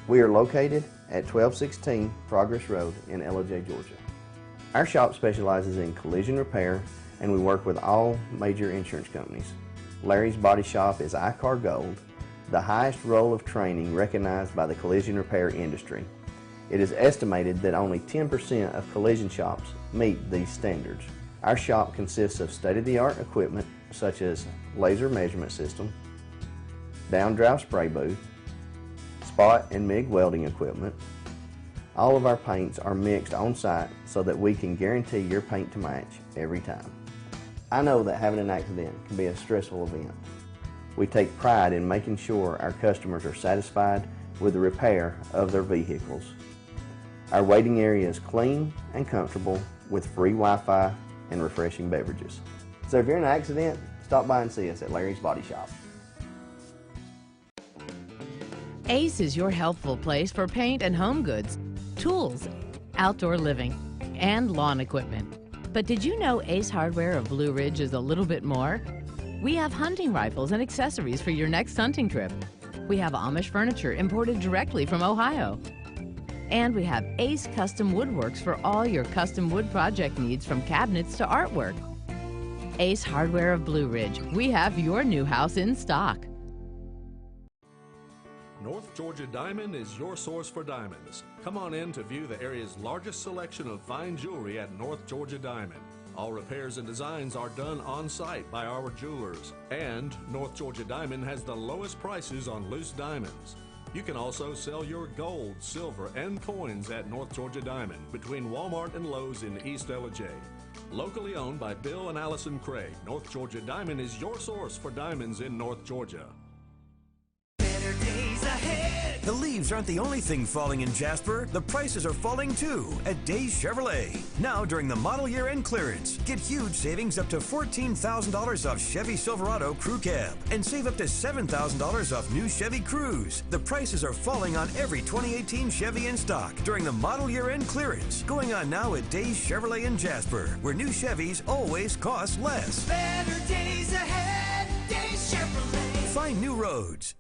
We are located at 1216 Progress Road in LJ, Georgia. Our shop specializes in collision repair, and we work with all major insurance companies. Larry's Body Shop is ICAR Gold, the highest role of training recognized by the collision repair industry. It is estimated that only 10% of collision shops meet these standards. Our shop consists of state-of-the-art equipment such as laser measurement system, down-drive spray booth, spot and MIG welding equipment. All of our paints are mixed on-site so that we can guarantee your paint to match every time. I know that having an accident can be a stressful event. We take pride in making sure our customers are satisfied with the repair of their vehicles. Our waiting area is clean and comfortable with free Wi-Fi and refreshing beverages. So if you're in an accident, stop by and see us at Larry's Body Shop. Ace is your healthful place for paint and home goods, tools, outdoor living, and lawn equipment. But did you know Ace Hardware of Blue Ridge is a little bit more? We have hunting rifles and accessories for your next hunting trip. We have Amish furniture imported directly from Ohio. And we have Ace Custom Woodworks for all your custom wood project needs, from cabinets to artwork. Ace Hardware of Blue Ridge. We have your new house in stock. North Georgia Diamond is your source for diamonds. Come on in to view the area's largest selection of fine jewelry at North Georgia Diamond. All repairs and designs are done on site by our jewelers. And North Georgia Diamond has the lowest prices on loose diamonds. You can also sell your gold, silver, and coins at North Georgia Diamond between Walmart and Lowe's in East LJ. Locally owned by Bill and Allison Craig, North Georgia Diamond is your source for diamonds in North Georgia. Better days ahead. The leaves aren't the only thing falling in Jasper. The prices are falling too at Days Chevrolet. Now during the model year end clearance, get huge savings up to $14,000 off Chevy Silverado Crew Cab and save up to $7,000 off new Chevy Cruze. The prices are falling on every 2018 Chevy in stock during the model year end clearance. Going on now at Days Chevrolet in Jasper, where new Chevys always cost less. Better days ahead. Days Chevrolet. Find new roads.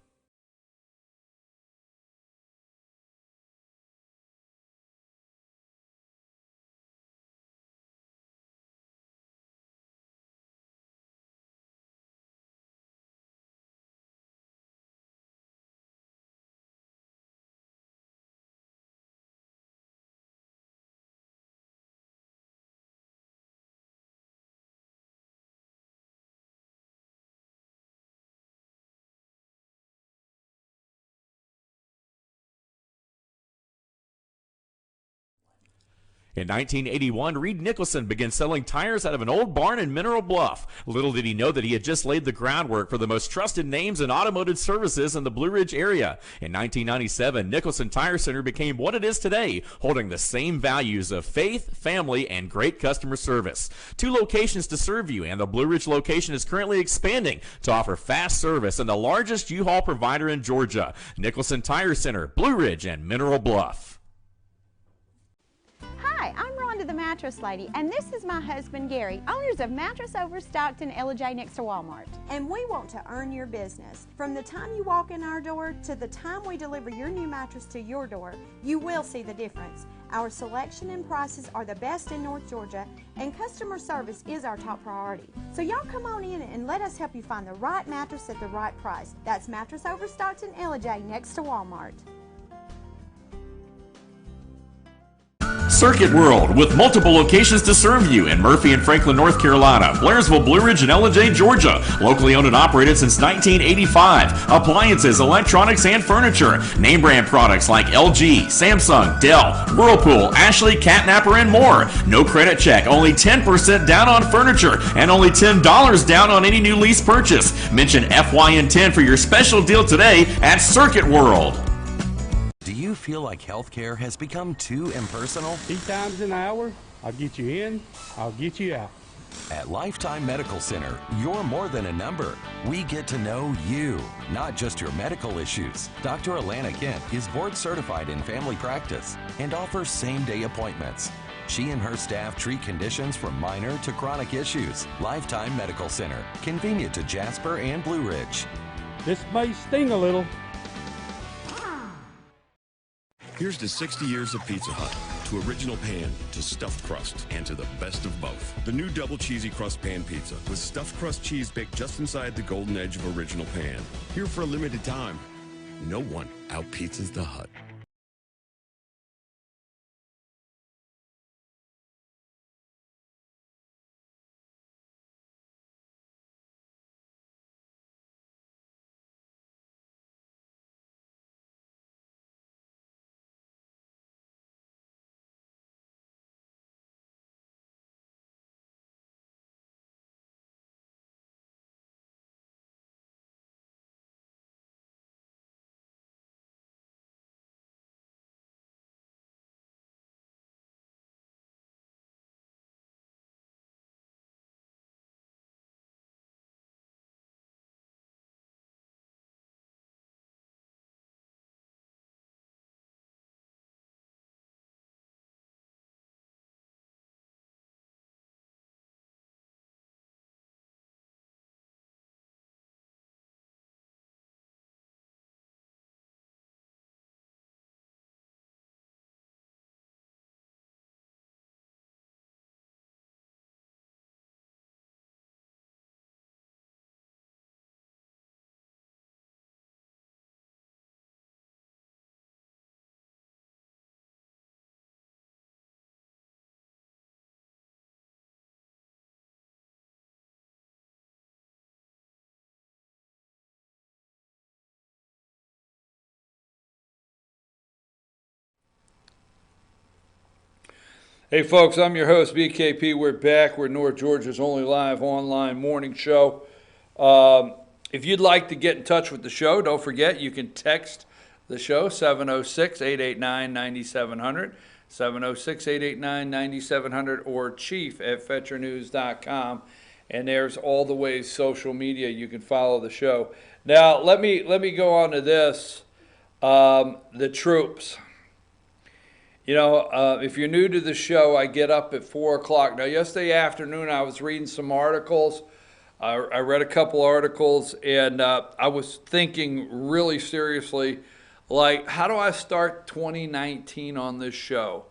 In 1981, Reed Nicholson began selling tires out of an old barn in Mineral Bluff. Little did he know that he had just laid the groundwork for the most trusted names in automotive services in the Blue Ridge area. In 1997, Nicholson Tire Center became what it is today, holding the same values of faith, family, and great customer service. 2 locations to serve you, and the Blue Ridge location is currently expanding to offer fast service and the largest U-Haul provider in Georgia. Nicholson Tire Center, Blue Ridge, and Mineral Bluff. Hi, I'm Rhonda the Mattress Lady, and this is my husband Gary, owners of Mattress Overstocked in LJ next to Walmart. And we want to earn your business. From the time you walk in our door to the time we deliver your new mattress to your door, you will see the difference. Our selection and prices are the best in North Georgia, and customer service is our top priority. So y'all come on in and let us help you find the right mattress at the right price. That's Mattress Overstocked in LJ next to Walmart. Circuit World, with multiple locations to serve you in Murphy and Franklin, North Carolina, Blairsville, Blue Ridge, and Ellijay, Georgia. Locally owned and operated since 1985. Appliances, electronics, and furniture. Name brand products like LG, Samsung, Dell, Whirlpool, Ashley, Catnapper, and more. No credit check, only 10% down on furniture, and only $10 down on any new lease purchase. Mention FYN10 for your special deal today at Circuit World. Do you feel like healthcare has become too impersonal? 3 times an hour, I'll get you in, I'll get you out. At Lifetime Medical Center, you're more than a number. We get to know you, not just your medical issues. Dr. Alana Kent is board certified in family practice and offers same-day appointments. She and her staff treat conditions from minor to chronic issues. Lifetime Medical Center, convenient to Jasper and Blue Ridge. This may sting a little. Here's to 60 years of Pizza Hut, to original pan, to stuffed crust, and to the best of both. The new double cheesy crust pan pizza with stuffed crust cheese baked just inside the golden edge of original pan. Here for a limited time. No one out-pizzas the Hut. Hey folks, I'm your host, BKP. We're back. We're North Georgia's only live online morning show. If you'd like to get in touch with the show, don't forget you can text the show, 706-889-9700, 706-889-9700, or chief@fetronews.com. And there's all the ways social media you can follow the show. Now, let me go on to this, the troops. You know, if you're new to the show, I get up at 4 o'clock. Now, yesterday afternoon, I was reading some articles. I read a couple articles, and I was thinking really seriously, like, how do I start 2019 on this show?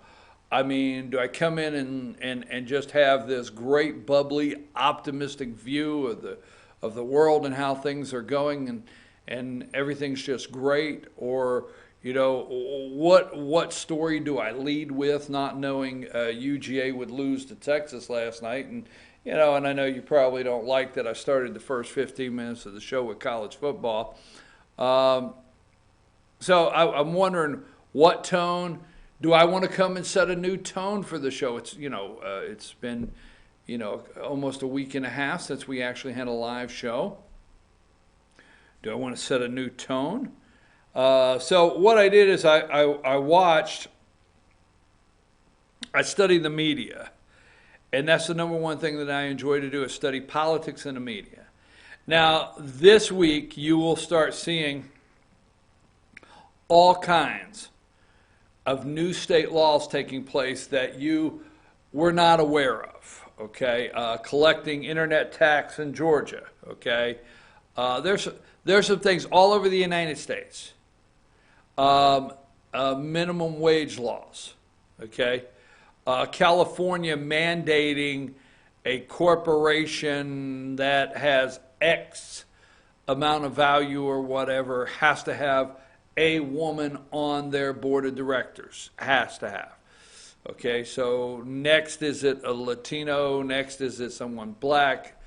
I mean, do I come in and just have this great, bubbly, optimistic view of the world and how things are going and everything's just great? Or, you know, what story do I lead with, not knowing UGA would lose to Texas last night? And, you know, and I know you probably don't like that I started the first 15 minutes of the show with college football. So I'm wondering, what tone Do I want to come and set a new tone for the show? It's, it's been, almost a week and a half since we actually had a live show. Do I want to set a new tone? So what I did is I studied the media. And that's the number one thing that I enjoy to do, is study politics and the media. Now, this week, you will start seeing all kinds of new state laws taking place that you were not aware of, okay? Collecting internet tax in Georgia, okay? There's some things all over the United States. Minimum wage laws, okay? California mandating a corporation that has X amount of value or whatever has to have a woman on their board of directors. Has to have. Okay, so next is it a Latino, next is it someone black,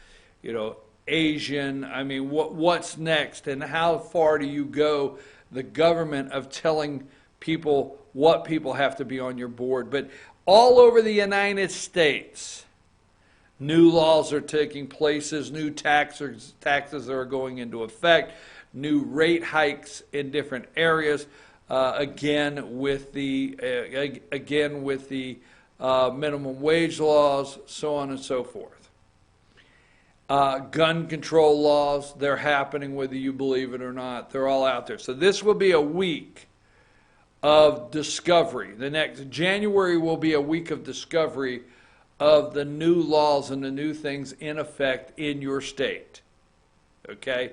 Asian. I mean, what's next, and how far do you go, the government, of telling people what people have to be on your board? But all over the United States, new laws are taking place, new taxes are going into effect, new rate hikes in different areas, again with the minimum wage laws, so on and so forth. Gun control laws, they're happening whether you believe it or not. They're all out there. So this will be a week of discovery. The next January will be a week of discovery of the new laws and the new things in effect in your state. Okay?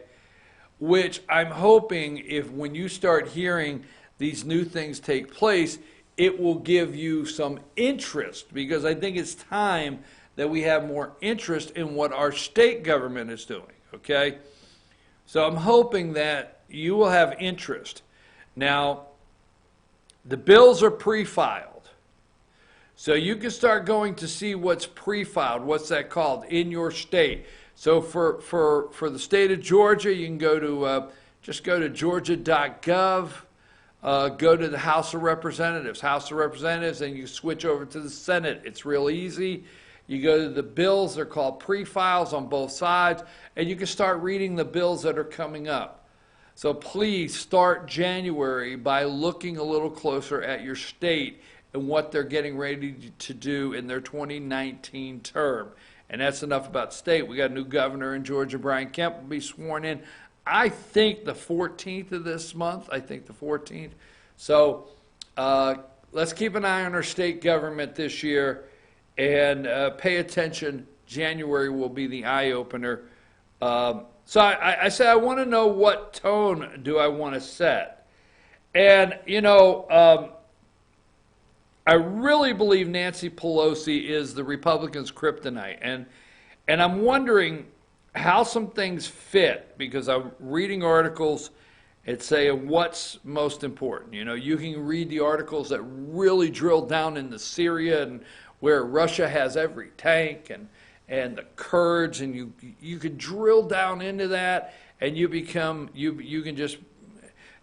Which I'm hoping, when you start hearing these new things take place, it will give you some interest, because I think it's time that we have more interest in what our state government is doing. Okay? So I'm hoping that you will have interest. Now, the bills are pre-filed. So you can start going to see what's pre-filed, what's that called, in your state. So for the state of Georgia, you can go to, just go to georgia.gov, go to the House of Representatives, and you switch over to the Senate. It's real easy. You go to the bills, they're called pre-files on both sides, and you can start reading the bills that are coming up. So please start January by looking a little closer at your state and what they're getting ready to do in their 2019 term. And that's enough about state. We got a new governor in Georgia. Brian Kemp will be sworn in, I think, the 14th of this month. I think the 14th. So let's keep an eye on our state government this year and pay attention. January will be the eye-opener. So I said, I want to know what tone do I want to set. And, I really believe Nancy Pelosi is the Republicans' kryptonite. And I'm wondering how some things fit, because I'm reading articles that say what's most important. You can read the articles that really drill down into Syria and where Russia has every tank and the Kurds, and you could drill down into that, and you can just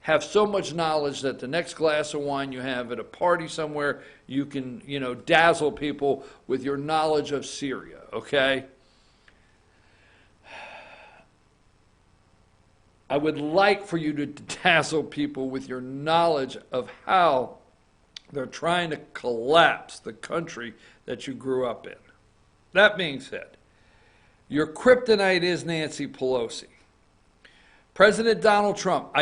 have so much knowledge that the next glass of wine you have at a party somewhere, you can, dazzle people with your knowledge of Syria, okay? I would like for you to dazzle people with your knowledge of how they're trying to collapse the country that you grew up in. That being said, your kryptonite is Nancy Pelosi. President Donald Trump,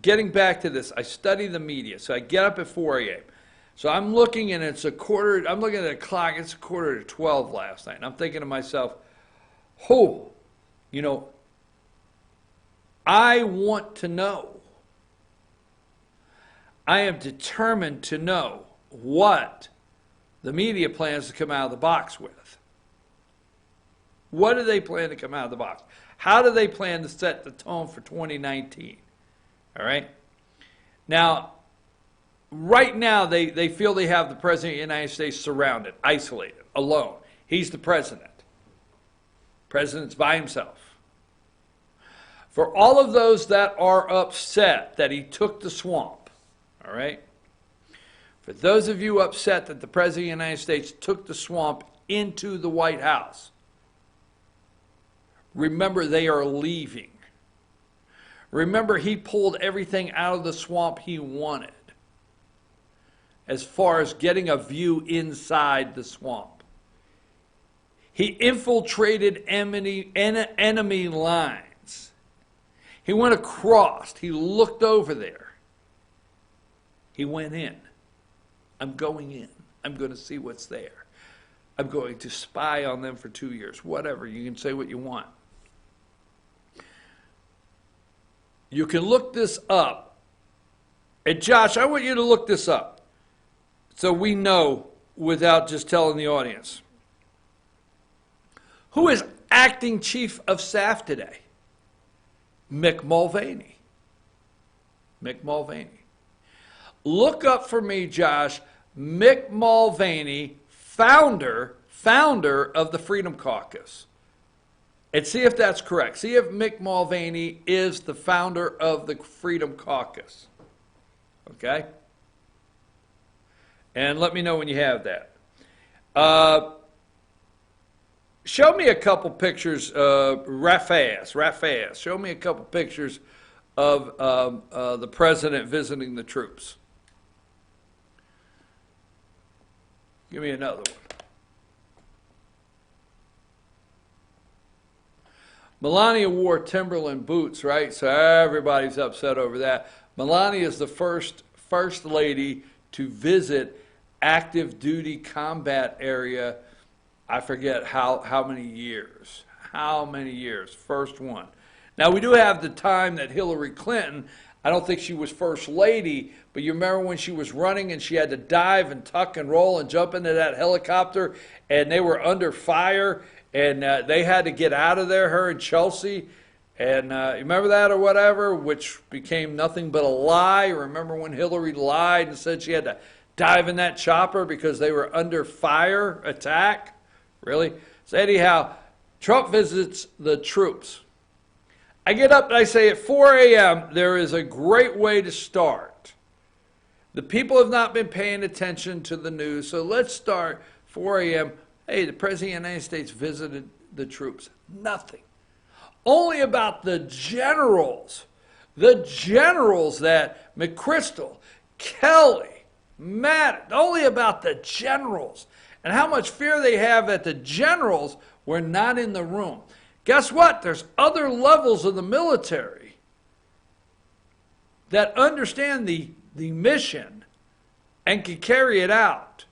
getting back to this, I study the media. So I get up at 4 a.m. So I'm looking, and I'm looking at the clock, it's 11:45 last night. And I'm thinking to myself, I want to know. I am determined to know what the media plans to come out of the box with. What do they plan to come out of the box? How do they plan to set the tone for 2019? All right? Now, right now, they feel they have the President of the United States surrounded, isolated, alone. He's the president. President's by himself. For all of those that are upset that he took the swamp, all right? For those of you upset that the President of the United States took the swamp into the White House, remember they are leaving. Remember he pulled everything out of the swamp he wanted as far as getting a view inside the swamp. He infiltrated enemy lines. He went across. He looked over there. He went in. I'm going in. I'm going to see what's there. I'm going to spy on them for 2 years. Whatever. You can say what you want. You can look this up. And Josh, I want you to look this up so we know without just telling the audience. Who is acting chief of staff today? Mick Mulvaney. Mick Mulvaney. Look up for me, Josh, Mick Mulvaney, founder of the Freedom Caucus. And see if that's correct. See if Mick Mulvaney is the founder of the Freedom Caucus. Okay? And let me know when you have that. Show me a couple pictures, right fast. Show me a couple pictures of the president visiting the troops. Give me another one. Melania wore Timberland boots, right? So everybody's upset over that. Melania is the first lady to visit active duty combat area. I forget how many years. How many years? First one. Now, we do have the time that Hillary Clinton, I don't think she was first lady, but you remember when she was running and she had to dive and tuck and roll and jump into that helicopter and they were under fire and they had to get out of there, her and Chelsea. And you remember that or whatever, which became nothing but a lie. Remember when Hillary lied and said she had to dive in that chopper because they were under fire attack? Really? So anyhow, Trump visits the troops. I get up and I say at 4 a.m. there is a great way to start. The people have not been paying attention to the news, so let's start 4 a.m. Hey, the President of the United States visited the troops. Nothing. Only about the generals that McChrystal, Kelly, Matt, only about the generals and how much fear they have that the generals were not in the room. Guess what? There's other levels of the military that understand the mission and can carry it out.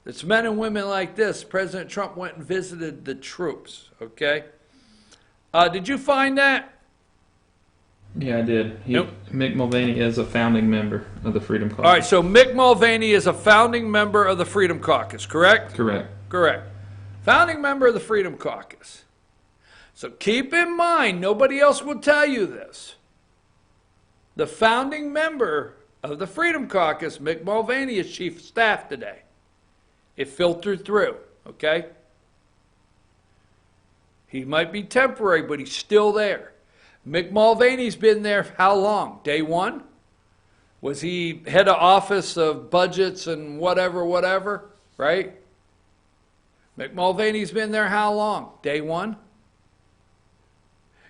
It's men and women like this. President Trump went and visited the troops, okay? Did you find that? Yeah, I did. Mick Mulvaney is a founding member of the Freedom Caucus. All right, so Mick Mulvaney is a founding member of the Freedom Caucus, correct? Correct. Correct. Founding member of the Freedom Caucus. So keep in mind, nobody else will tell you this. The founding member of the Freedom Caucus, Mick Mulvaney, is chief of staff today. It filtered through, okay? He might be temporary, but he's still there. Mick Mulvaney's been there how long? Day one? Was he head of office of budgets and whatever, right? Mick Mulvaney's been there how long? Day one?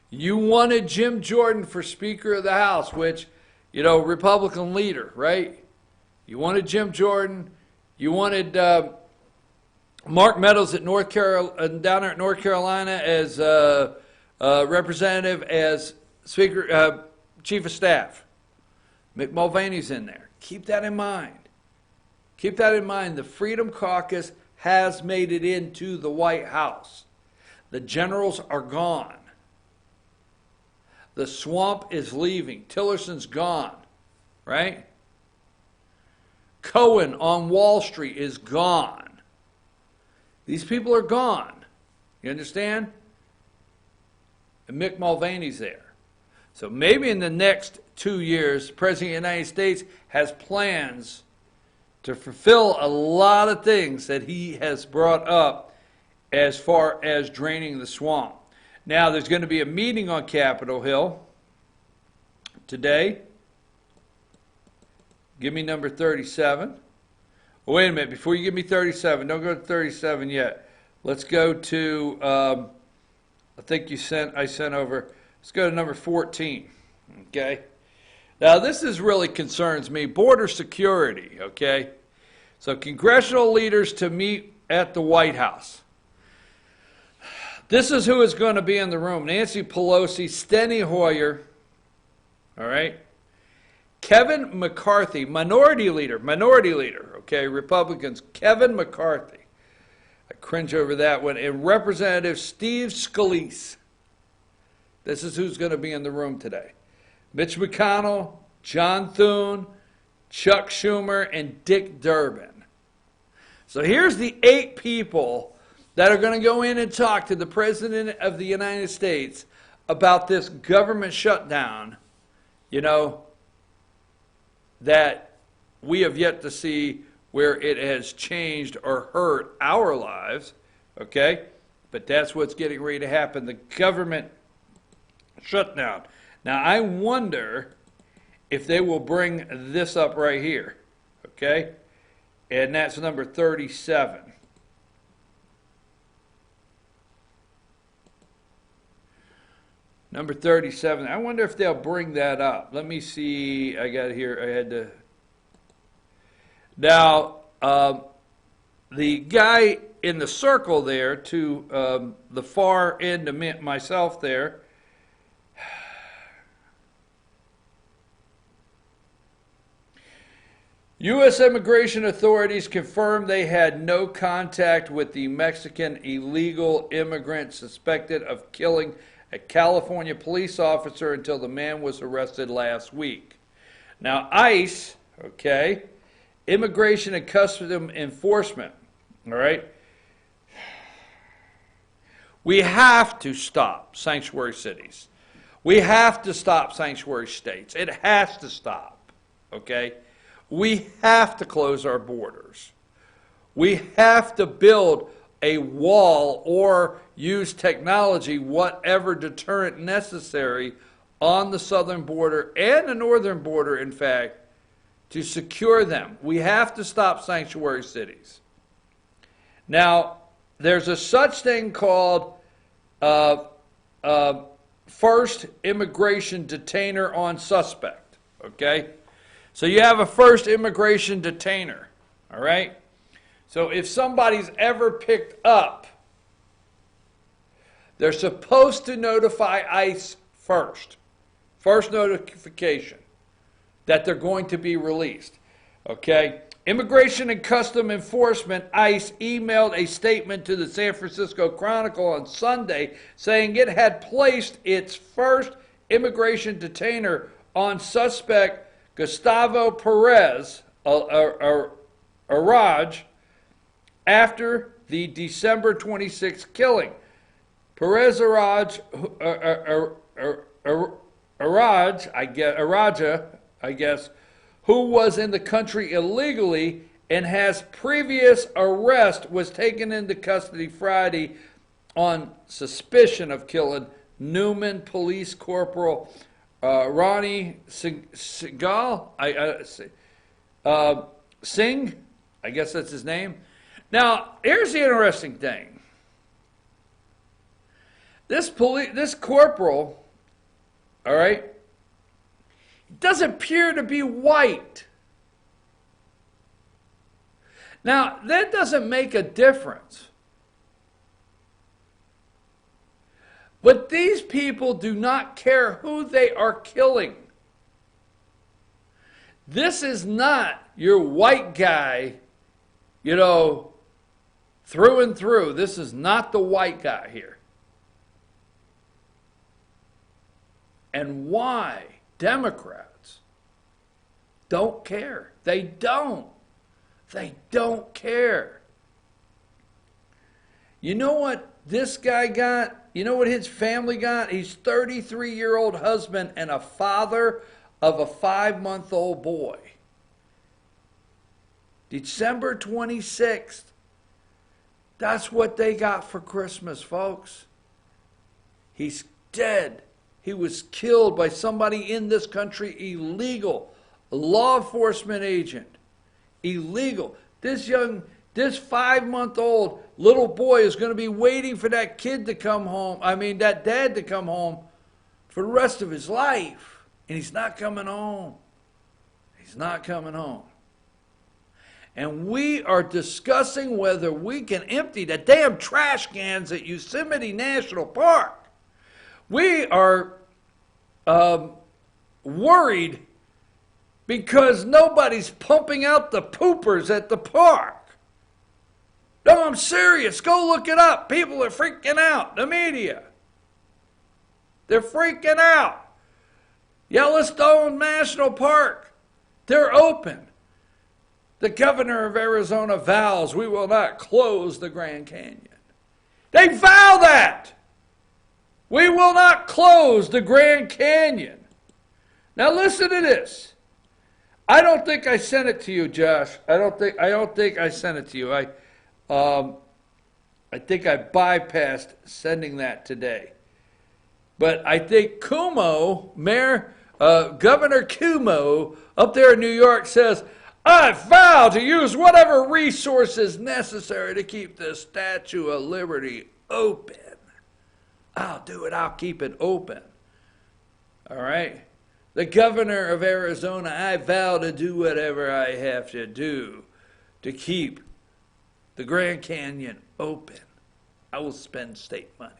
You wanted Jim Jordan for Speaker of the House, which, Republican leader, right? You wanted Jim Jordan. You wanted Mark Meadows at down there at North Carolina as representative, as Speaker, Chief of Staff. Mick Mulvaney's in there. Keep that in mind. Keep that in mind. The Freedom Caucus has made it into the White House. The generals are gone. The swamp is leaving. Tillerson's gone, right? Cohen on Wall Street is gone. These people are gone. You understand? And Mick Mulvaney's there. So maybe in the next 2 years, the President of the United States has plans to fulfill a lot of things that he has brought up as far as draining the swamp. Now, there's going to be a meeting on Capitol Hill today. Give me number 37. Wait a minute. Before you give me 37, don't go to 37 yet. Let's go to, I think I sent over, let's go to number 14. Okay. Now, this really concerns me. Border security, okay? So, congressional leaders to meet at the White House. This is who is going to be in the room. Nancy Pelosi, Steny Hoyer, all right? Kevin McCarthy, minority leader, okay, Republicans, Kevin McCarthy. I cringe over that one. And Representative Steve Scalise. This is who's going to be in the room today. Mitch McConnell, John Thune, Chuck Schumer, and Dick Durbin. So here's the 8 people that are going to go in and talk to the President of the United States about this government shutdown, that we have yet to see where it has changed or hurt our lives, okay? But that's what's getting ready to happen, the government shutdown. Now, I wonder if they will bring this up right here, okay? And that's number 37. Number 37. I wonder if they'll bring that up. Let me see. I got it here. I had to. Now, the guy in the circle there to the far end of myself there. U.S. immigration authorities confirmed they had no contact with the Mexican illegal immigrant suspected of killing a California police officer until the man was arrested last week. Now, ICE, okay, Immigration and Customs Enforcement, all right, we have to stop sanctuary cities. We have to stop sanctuary states. It has to stop, okay? We have to close our borders. We have to build a wall or use technology, whatever deterrent necessary, on the southern border and the northern border, in fact, to secure them. We have to stop sanctuary cities. Now, there's a such thing called first immigration detainer on suspect, okay? So you have a first immigration detainer, all right? So if somebody's ever picked up, they're supposed to notify ICE first. First notification that they're going to be released. Okay? Immigration and Customs Enforcement, ICE, emailed a statement to the San Francisco Chronicle on Sunday saying it had placed its first immigration detainer on suspect Gustavo Perez Arriaga after the December 26th killing. Perez Arriaga, I guess, who was in the country illegally and has previous arrest, was taken into custody Friday on suspicion of killing Newman Police Corporal Ronil Singh, I guess that's his name. Now, here's the interesting thing. This corporal, all right, doesn't appear to be white. Now, that doesn't make a difference. But these people do not care who they are killing. This is not your white guy, through and through. This is not the white guy here. And why Democrats don't care? They don't. They don't care. You know what this guy got? You know what his family got? He's 33-year-old husband and a father of a 5-month-old boy. December 26th. That's what they got for Christmas, folks. He's dead. He was killed by somebody in this country, illegal. A law enforcement agent. Illegal. This 5-month-old little boy is going to be waiting for that kid to come home. That dad to come home for the rest of his life. And he's not coming home. He's not coming home. And we are discussing whether we can empty the damn trash cans at Yosemite National Park. We are worried because nobody's pumping out the poopers at the park. No, I'm serious. Go look it up. People are freaking out. The media. They're freaking out. Yellowstone National Park. They're open. The governor of Arizona vows we will not close the Grand Canyon. They vow that. We will not close the Grand Canyon. Now listen to this. I don't think I sent it to you, Josh. I don't think I sent it to you. I think I bypassed sending that today. But I think Governor Cuomo up there in New York says, I vow to use whatever resources necessary to keep the Statue of Liberty open. I'll do it. I'll keep it open. All right? The governor of Arizona, I vow to do whatever I have to do to keep the Grand Canyon open. I will spend state money.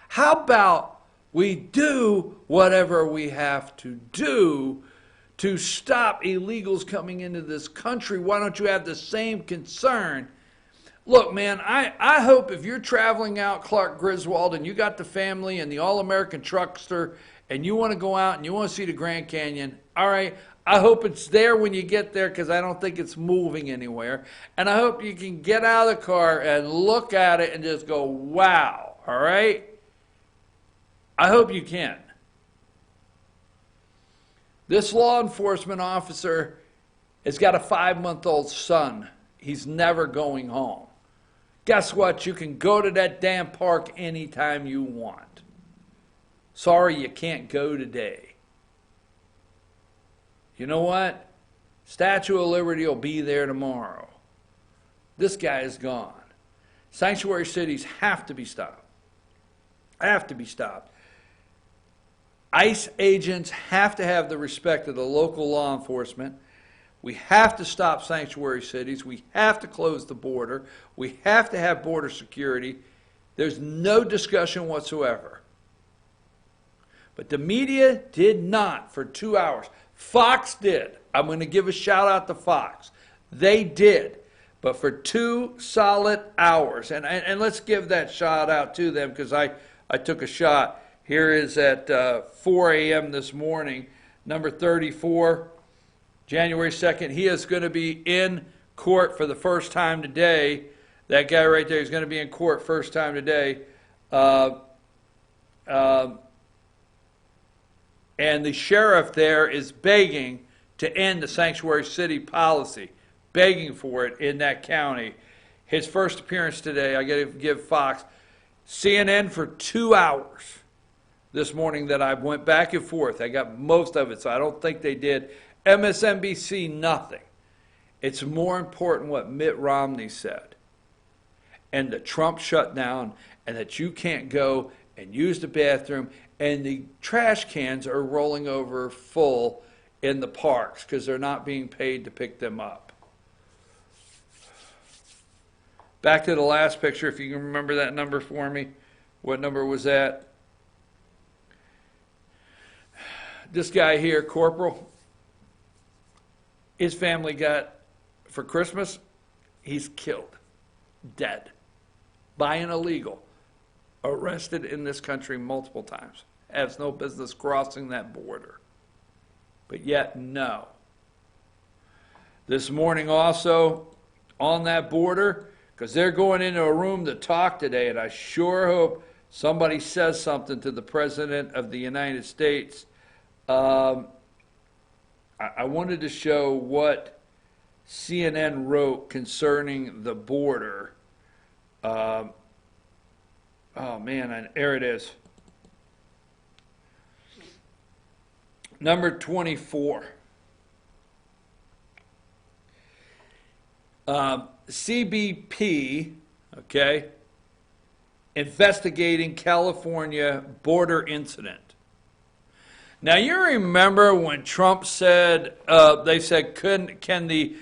How about we do whatever we have to do to stop illegals coming into this country? Why don't you have the same concern? Look, man, I hope if you're traveling out Clark Griswold and you got the family and the All-American Truckster and you want to go out and you want to see the Grand Canyon, all right, I hope it's there when you get there because I don't think it's moving anywhere. And I hope you can get out of the car and look at it and just go, wow, all right? I hope you can. This law enforcement officer has got a 5-month-old son. He's never going home. Guess what? You can go to that damn park anytime you want. Sorry you can't go today. You know what? Statue of Liberty will be there tomorrow. This guy is gone. Sanctuary cities have to be stopped. Have to be stopped. ICE agents have to have the respect of the local law enforcement. We have to stop sanctuary cities. We have to close the border. We have to have border security. There's no discussion whatsoever. But the media did not for 2 hours. Fox did. I'm going to give a shout out to Fox. They did. But for 2 solid hours. And let's give that shout out to them because I took a shot. Here is at 4 a.m. this morning, number 34, January 2nd. He is going to be in court for the first time today. That guy right there is going to be in court first time today. And the sheriff there is begging to end the sanctuary city policy, begging for it in that county. His first appearance today, I got to give Fox, CNN for 2 hours. This morning that I went back and forth. I got most of it, so I don't think they did. MSNBC, nothing. It's more important what Mitt Romney said. And the Trump shutdown, and that you can't go and use the bathroom, and the trash cans are rolling over full in the parks because they're not being paid to pick them up. Back to the last picture, if you can remember that number for me. What number was that? This guy here, Corporal, his family got, for Christmas, he's killed, dead, by an illegal, arrested in this country multiple times, has no business crossing that border. But yet, no. This morning also, on that border, because they're going into a room to talk today, and I sure hope somebody says something to the President of the United States. I wanted to show what CNN wrote concerning the border. Oh man, and there it is. Number 24. CBP, okay, investigating California border incident. Now, you remember when Trump said, they said, can the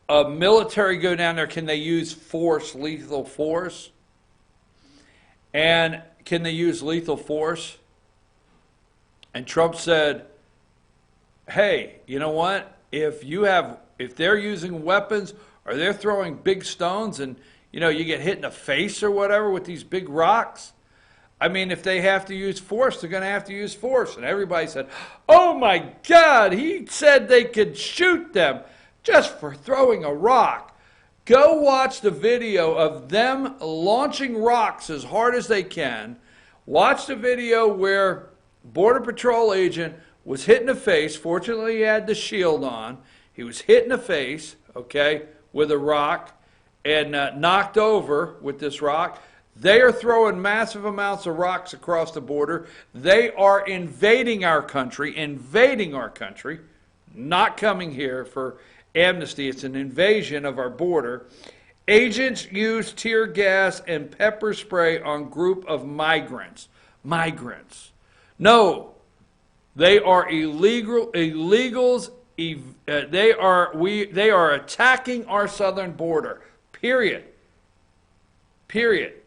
military go down there? Can they use force, lethal force? And can they use lethal force? And Trump said, hey, you know what? If they're using weapons or they're throwing big stones and, you know, you get hit in the face or whatever with these big rocks, I mean, if they have to use force, they're going to have to use force. And everybody said, oh my God, he said they could shoot them just for throwing a rock. Go watch the video of them launching rocks as hard as they can. Watch the video where Border Patrol agent was hit in the face. Fortunately, he had the shield on. He was hit in the face, okay, with a rock and knocked over with this rock. They are throwing massive amounts of rocks across the border. They are invading our country, not coming here for amnesty. It's an invasion of our border. Agents used tear gas and pepper spray on group of migrants. No, they are illegals. They are attacking our southern border. Period.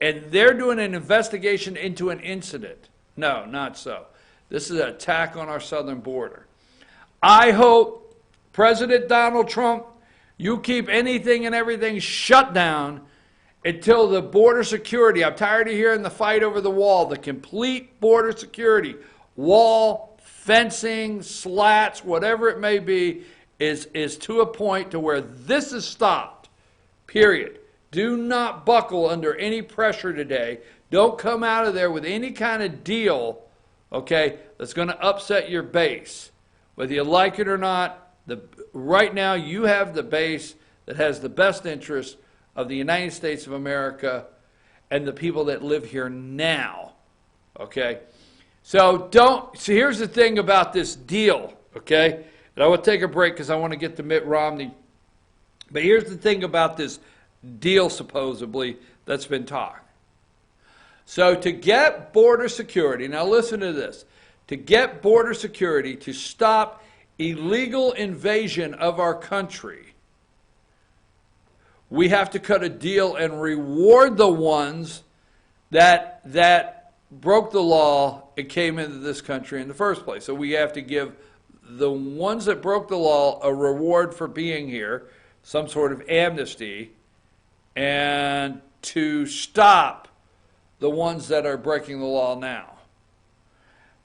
And they're doing an investigation into an incident. No, not so. This is an attack on our southern border. I hope, President Donald Trump, you keep anything and everything shut down until the border security, I'm tired of hearing the fight over the wall, the complete border security, wall, fencing, slats, whatever it may be, is to a point to where this is stopped. Period. Do not buckle under any pressure today. Don't come out of there with any kind of deal, okay, that's going to upset your base. Whether you like it or not, right now you have the base that has the best interest of the United States of America and the people that live here now, okay? So here's the thing about this deal, okay? And I will take a break because I want to get to Mitt Romney. But here's the thing about this deal, supposedly, that's been talked. So to get border security, now listen to this, to get border security to stop illegal invasion of our country, we have to cut a deal and reward the ones that broke the law and came into this country in the first place. So we have to give the ones that broke the law a reward for being here, some sort of amnesty, and to stop the ones that are breaking the law now.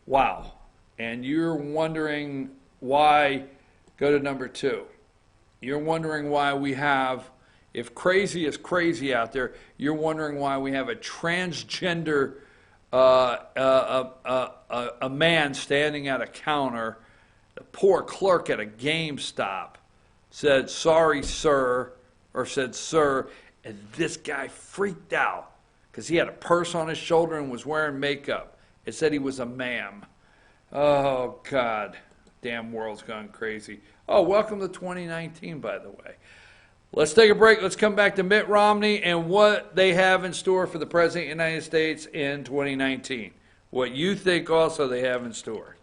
Wow. And you're wondering why, go to number 2. You're wondering why we have, if crazy is crazy out there, you're wondering why we have a transgender, a man standing at a counter, the poor clerk at a GameStop said, sorry, sir, or said, sir, and this guy freaked out because he had a purse on his shoulder and was wearing makeup. It said he was a ma'am. Oh, God. Damn world's gone crazy. Oh, welcome to 2019, by the way. Let's take a break. Let's come back to Mitt Romney and what they have in store for the President of the United States in 2019. What you think also they have in store.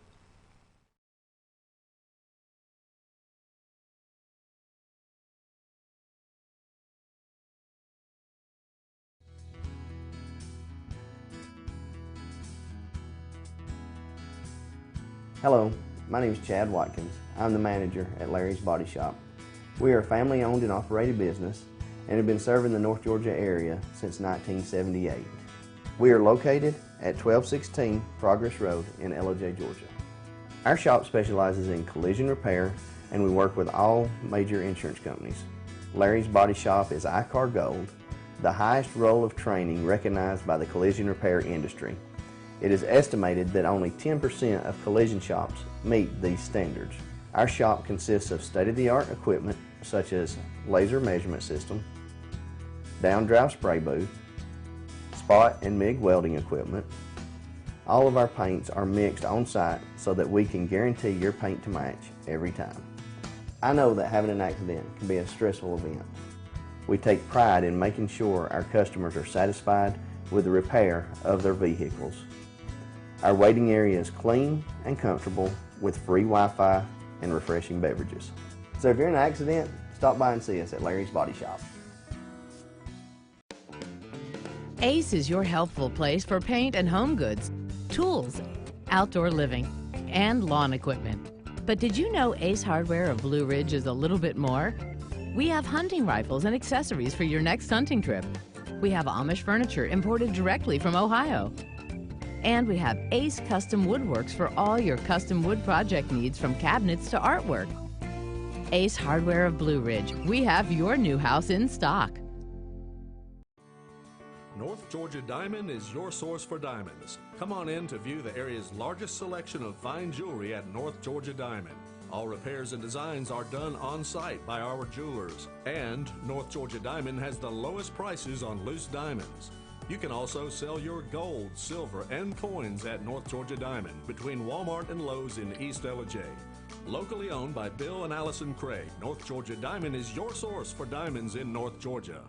Hello, my name is Chad Watkins. I'm the manager at Larry's Body Shop. We are a family-owned and operated business and have been serving the North Georgia area since 1978. We are located at 1216 Progress Road in LOJ, Georgia. Our shop specializes in collision repair and we work with all major insurance companies. Larry's Body Shop is ICAR Gold, the highest role of training recognized by the collision repair industry. It is estimated that only 10% of collision shops meet these standards. Our shop consists of state-of-the-art equipment such as laser measurement system, down-drive spray booth, spot and MIG welding equipment. All of our paints are mixed on-site so that we can guarantee your paint to match every time. I know that having an accident can be a stressful event. We take pride in making sure our customers are satisfied with the repair of their vehicles. Our waiting area is clean and comfortable with free Wi-Fi and refreshing beverages. So if you're in an accident, stop by and see us at Larry's Body Shop. Ace is your helpful place for paint and home goods, tools, outdoor living, and lawn equipment. But did you know Ace Hardware of Blue Ridge is a little bit more? We have hunting rifles and accessories for your next hunting trip. We have Amish furniture imported directly from Ohio. And we have Ace Custom Woodworks for all your custom wood project needs, from cabinets to artwork. Ace Hardware of Blue Ridge, we have your new house in stock. North Georgia Diamond is your source for diamonds. Come on in to view the area's largest selection of fine jewelry at North Georgia Diamond. All repairs and designs are done on site by our jewelers. And North Georgia Diamond has the lowest prices on loose diamonds. You can also sell your gold, silver, and coins at North Georgia Diamond between Walmart and Lowe's in East Ellijay. Locally owned by Bill and Allison Craig, North Georgia Diamond is your source for diamonds in North Georgia.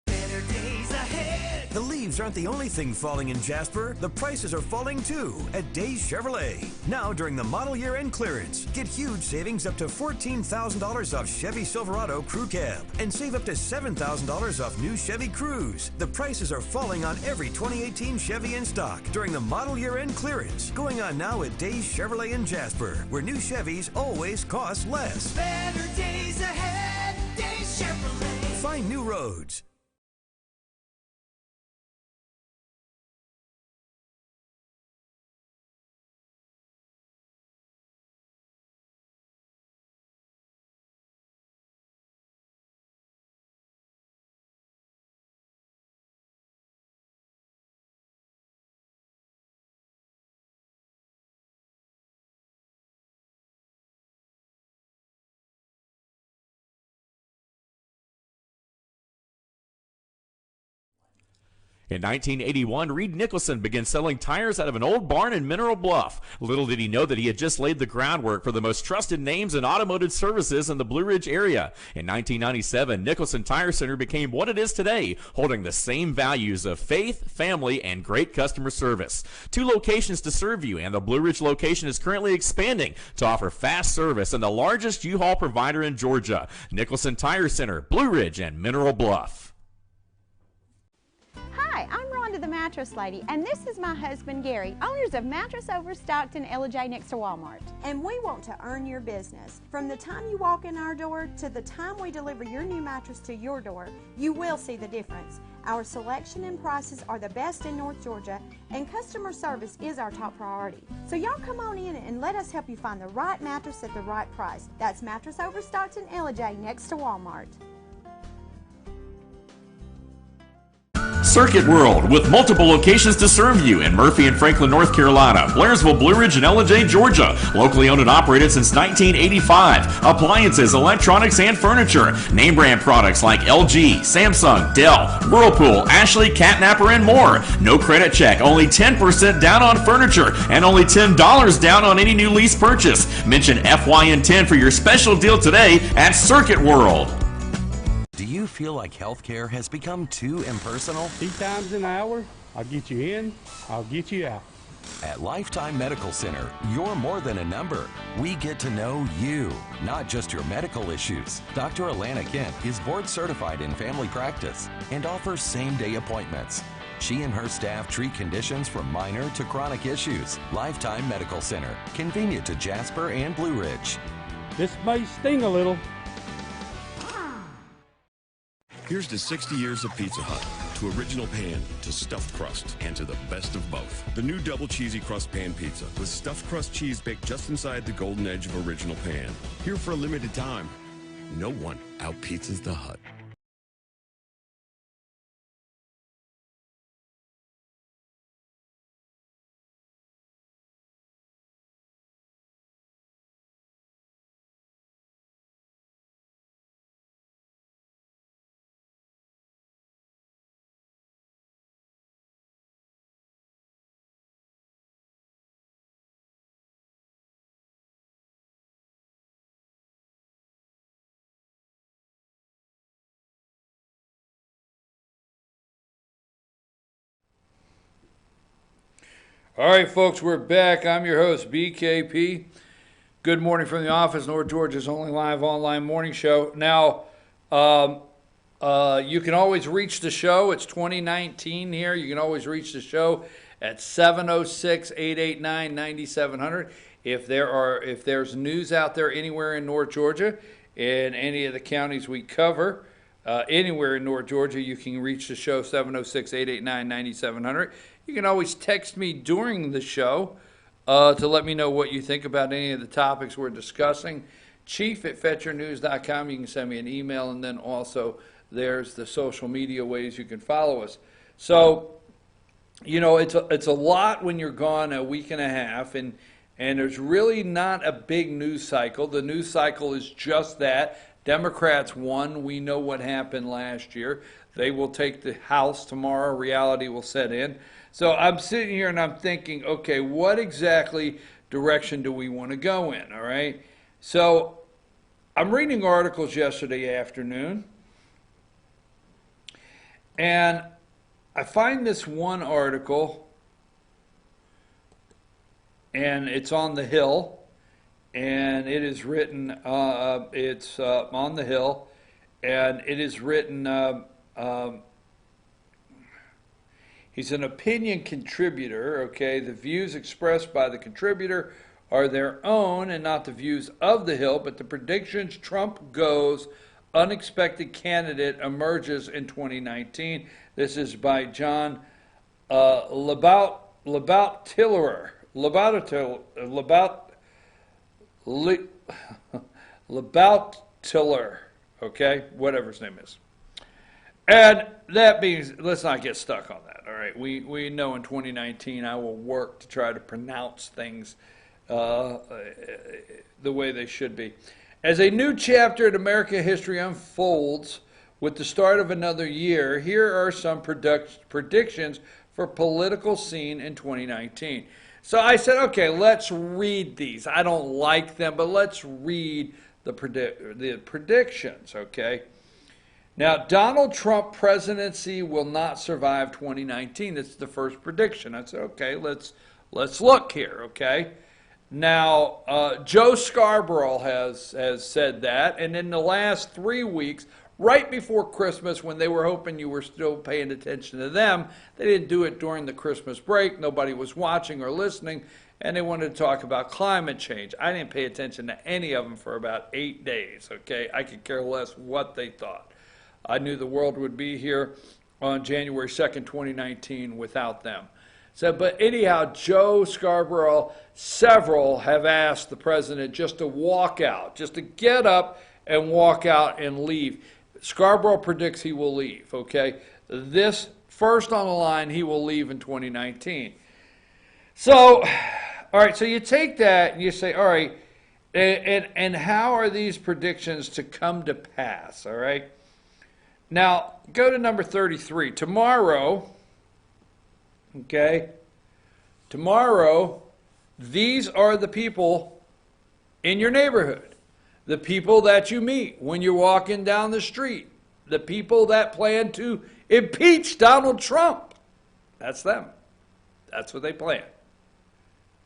Better days ahead. The leaves aren't the only thing falling in Jasper. The prices are falling too at Days Chevrolet. Now during the model year end clearance, get huge savings up to $14,000 off Chevy Silverado Crew Cab and save up to $7,000 off new Chevy Cruze. The prices are falling on every 2018 Chevy in stock during the model year end clearance, going on now at Days Chevrolet in Jasper, where new Chevys always cost less. Better days ahead. Days Chevrolet. Find new roads. In 1981, Reed Nicholson began selling tires out of an old barn in Mineral Bluff. Little did he know that he had just laid the groundwork for the most trusted names in automotive services in the Blue Ridge area. In 1997, Nicholson Tire Center became what it is today, holding the same values of faith, family, and great customer service. 2 locations to serve you, and the Blue Ridge location is currently expanding to offer fast service and the largest U-Haul provider in Georgia. Nicholson Tire Center, Blue Ridge, and Mineral Bluff. Hi, I'm Rhonda the Mattress Lady, and this is my husband Gary, owners of Mattress Overstocked in Ellijay next to Walmart. And we want to earn your business. From the time you walk in our door to the time we deliver your new mattress to your door, you will see the difference. Our selection and prices are the best in North Georgia, and customer service is our top priority. So y'all come on in and let us help you find the right mattress at the right price. That's Mattress Overstocked in Ellijay next to Walmart. Circuit World, with multiple locations to serve you in Murphy and Franklin, North Carolina, Blairsville, Blue Ridge, and Ellijay, Georgia. Locally owned and operated since 1985. Appliances, electronics, and furniture. Name brand products like LG, Samsung, Dell, Whirlpool, Ashley, Catnapper, and more. No credit check, only 10% down on furniture, and only $10 down on any new lease purchase. Mention FYN10 for your special deal today at Circuit World. Do you feel like healthcare has become too impersonal? 3 times an hour, I'll get you in, I'll get you out. At Lifetime Medical Center, you're more than a number. We get to know you, not just your medical issues. Dr. Alana Kent is board certified in family practice and offers same-day appointments. She and her staff treat conditions from minor to chronic issues. Lifetime Medical Center, convenient to Jasper and Blue Ridge. This may sting a little. Here's to 60 years of Pizza Hut, to original pan, to stuffed crust, and to the best of both. The new double cheesy crust pan pizza with stuffed crust cheese baked just inside the golden edge of original pan. Here for a limited time. No one out-pizzas the Hut. All right, folks, we're back. I'm your host, BKP. Good morning from the office, North Georgia's only live online morning show. Now, you can always reach the show. It's 2019 here. You can always reach the show at 706-889-9700. If there's news out there anywhere in North Georgia, in any of the counties we cover, anywhere in North Georgia, you can reach the show 706-889-9700. You can always text me during the show to let me know what you think about any of the topics we're discussing. Chief@fetchernews.com. You can send me an email, and then also there's the social media ways you can follow us. So, it's a lot when you're gone a week and a half, and there's really not a big news cycle. The news cycle is just that. Democrats won. We know what happened last year. They will take the House tomorrow. Reality will set in. So I'm sitting here and I'm thinking, okay, what exactly direction do we want to go in, all right? So I'm reading articles yesterday afternoon, and I find this one article, and it's on the Hill, and it is written, it's on the Hill, and it is written, he's an opinion contributor, okay? The views expressed by the contributor are their own and not the views of the Hill, but the predictions Trump goes, unexpected candidate emerges in 2019. This is by John Labout-Tillerer, okay? Whatever his name is. And that means, let's not get stuck on that, all right? We know in 2019 I will work to try to pronounce things the way they should be. As a new chapter in American history unfolds with the start of another year, here are some predictions for political scene in 2019. So I said, okay, let's read these. I don't like them, but let's read the predictions, okay? Now, Donald Trump presidency will not survive 2019. That's the first prediction. I said, okay, let's look here, okay? Now, Joe Scarborough has said that, and in the last 3 weeks, right before Christmas, when they were hoping you were still paying attention to them, they didn't do it during the Christmas break. Nobody was watching or listening, and they wanted to talk about climate change. I didn't pay attention to any of them for about 8 days, okay? I could care less what they thought. I knew the world would be here on January 2nd, 2019 without them. So, but anyhow, Joe Scarborough, several have asked the president just to walk out, just to get up and walk out and leave. Scarborough predicts he will leave, okay? This first on the line, he will leave in 2019. So, all right, so you take that and you say, all right, and how are these predictions to come to pass, all right? Now, go to number 33. Tomorrow, okay, tomorrow, these are the people in your neighborhood, the people that you meet when you're walking down the street, the people that plan to impeach Donald Trump. That's them. That's what they plan.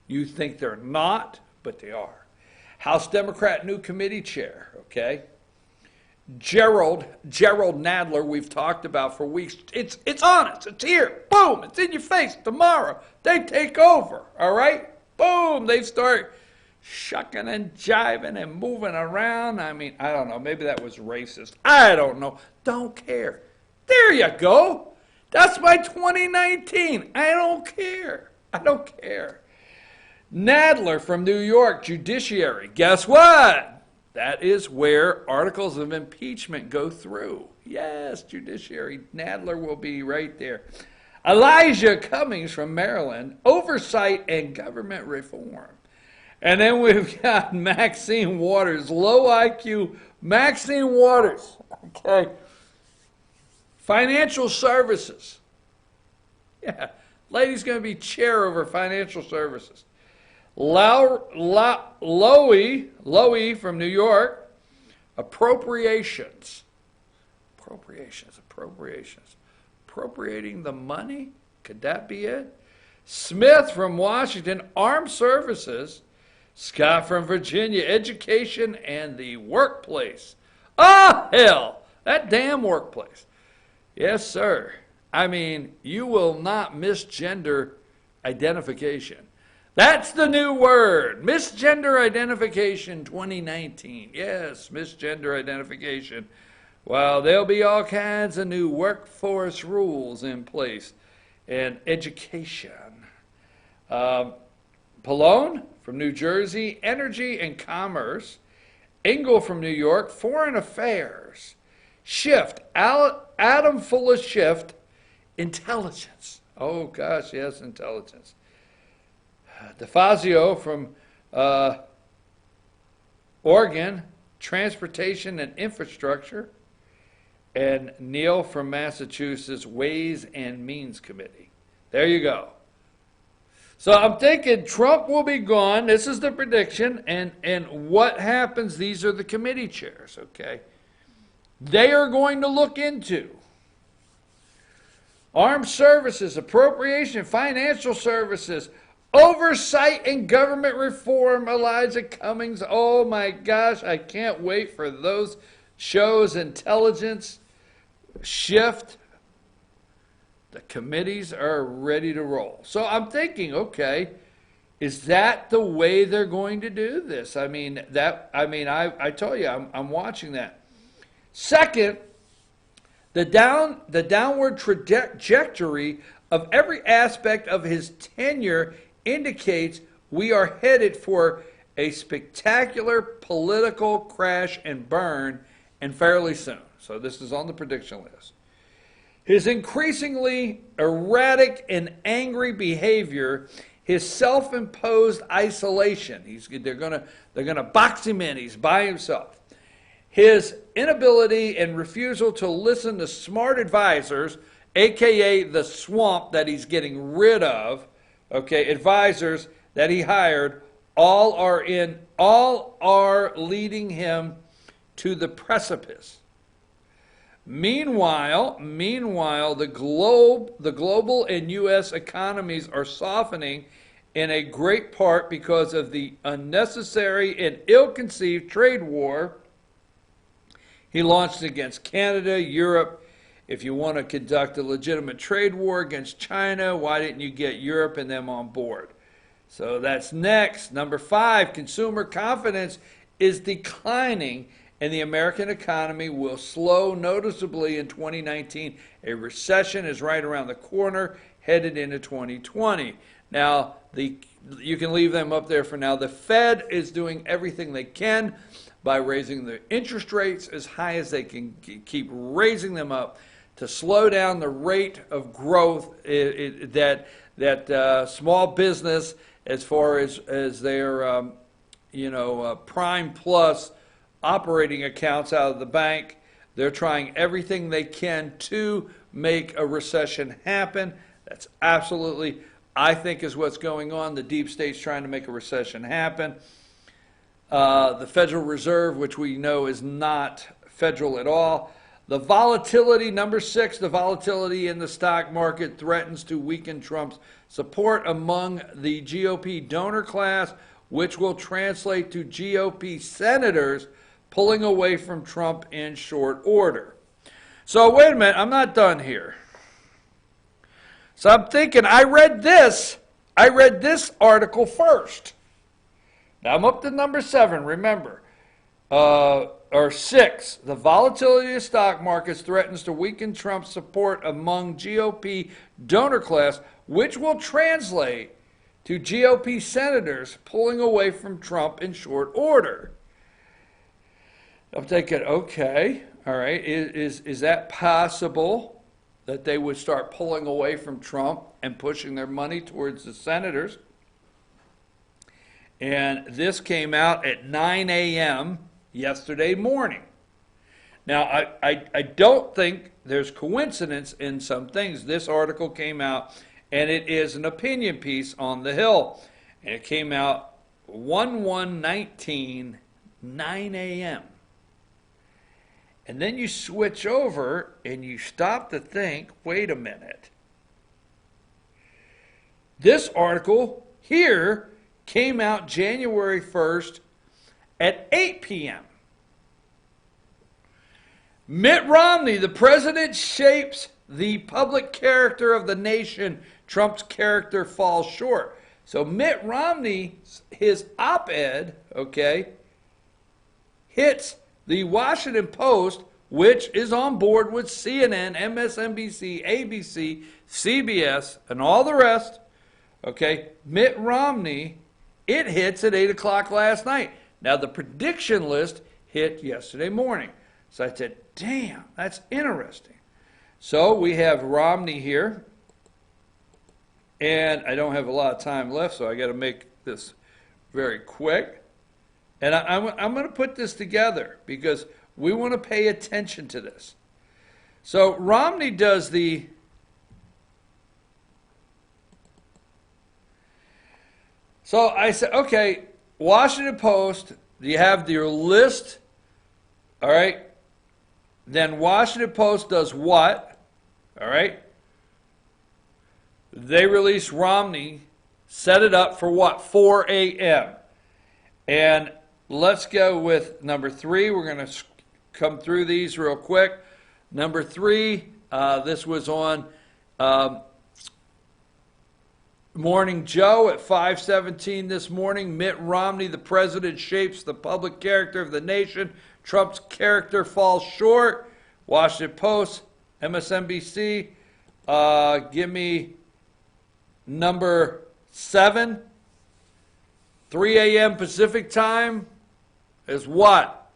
You think they're not, but they are. House Democrat new committee chair, okay? Gerald Nadler, we've talked about for weeks. It's on us. It's here. Boom. It's in your face. Tomorrow, they take over. All right? Boom. They start shucking and jiving and moving around. I mean, I don't know. Maybe that was racist. I don't know. Don't care. There you go. That's my 2019. I don't care. I don't care. Nadler from New York, Judiciary. Guess what? That is where articles of impeachment go through. Yes, Judiciary. Nadler will be right there. Elijah Cummings from Maryland, Oversight and Government Reform. And then we've got Maxine Waters, low IQ Maxine Waters. Okay. Financial Services. Yeah, lady's going to be chair over Financial Services. Lowy from New York, Appropriations. Appropriating the money? Could that be it? Smith from Washington, Armed Services. Scott from Virginia, Education and the Workplace. Ah, hell, that damn workplace. Yes, sir. I mean, you will not misgender identification. That's the new word, misgender identification 2019. Yes, misgender identification. Well, there'll be all kinds of new workforce rules in place and education. Pallone from New Jersey, Energy and Commerce. Engel from New York, Foreign Affairs. Shift, Adam Fuller Shift, Intelligence. Oh gosh, yes, intelligence. DeFazio from Oregon, Transportation and Infrastructure. And Neil from Massachusetts, Ways and Means Committee. There you go. So I'm thinking Trump will be gone. This is the prediction. And what happens, these are the committee chairs, okay? They are going to look into Armed Services, Appropriation, Financial Services, Oversight and Government Reform, Elijah Cummings. Oh my gosh, I can't wait for those shows. Intelligence, Shift. The committees are ready to roll. So I'm thinking, okay, is that the way they're going to do this? I told you, I'm watching that. Second, the downward trajectory of every aspect of his tenure indicates we are headed for a spectacular political crash and burn, and fairly soon. So this is on the prediction list. His increasingly erratic and angry behavior, his self-imposed isolation. They're gonna box him in. He's by himself. His inability and refusal to listen to smart advisors, aka the swamp that he's getting rid of. Okay, advisors that he hired, all are leading him to the precipice. Meanwhile, the global and U.S. economies are softening in a great part because of the unnecessary and ill-conceived trade war he launched against Canada, Europe. If you want to conduct a legitimate trade war against China, why didn't you get Europe and them on board? So that's next. Number 5, consumer confidence is declining and the American economy will slow noticeably in 2019. A recession is right around the corner, headed into 2020. Now, you can leave them up there for now. The Fed is doing everything they can by raising the interest rates as high as they can, keep raising them up to slow down the rate of growth that small business, as far as their Prime Plus operating accounts out of the bank. They're trying everything they can to make a recession happen. That's absolutely, I think, is what's going on. The deep state's trying to make a recession happen. The Federal Reserve, which we know is not federal at all. The volatility, number 6, the volatility in the stock market threatens to weaken Trump's support among the GOP donor class, which will translate to GOP senators pulling away from Trump in short order. So wait a minute, I'm not done here. So I'm thinking, I read this article first. Now I'm up to number 7, remember. Or 6, the volatility of stock markets threatens to weaken Trump's support among GOP donor class, which will translate to GOP senators pulling away from Trump in short order. I'm thinking, okay, all right, is that possible that they would start pulling away from Trump and pushing their money towards the senators? And this came out at 9 a.m. yesterday morning. Now, I don't think there's coincidence in some things. This article came out, and it is an opinion piece on the Hill. And it came out 1/1/19, 9 a.m. And then you switch over and you stop to think, wait a minute. This article here came out January 1st at 8 p.m. Mitt Romney, the president shapes the public character of the nation. Trump's character falls short. So Mitt Romney, his op-ed, okay, hits the Washington Post, which is on board with CNN, MSNBC, ABC, CBS, and all the rest. Okay, Mitt Romney, it hits at 8 o'clock last night. Now, the prediction list hit yesterday morning. So I said, damn, that's interesting. So we have Romney here. And I don't have a lot of time left, so I got to make this very quick. And I'm going to put this together because we want to pay attention to this. So Romney does the... So I said, okay, Washington Post, you have your list, all right? Then Washington Post does what? All right? They release Romney, set it up for what? 4 a.m. And let's go with number 3. We're going to come through these real quick. Number 3, this was on Morning Joe at 5:17 this morning. Mitt Romney, the president, shapes the public character of the nation. Trump's character falls short. Washington Post, MSNBC. Give me number 7. 3 a.m. Pacific time is what?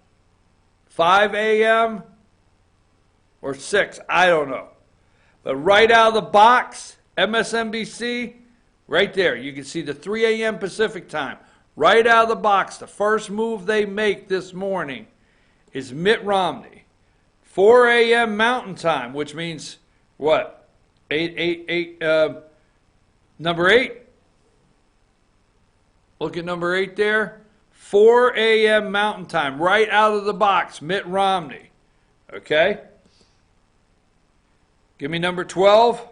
5 a.m. or 6? I don't know. But right out of the box, MSNBC, right there, you can see the 3 a.m. Pacific time. Right out of the box, the first move they make this morning is Mitt Romney. 4 a.m. Mountain time, which means what? Number 8. Look at number 8 there. 4 a.m. Mountain time, right out of the box, Mitt Romney. Okay? Give me number 12.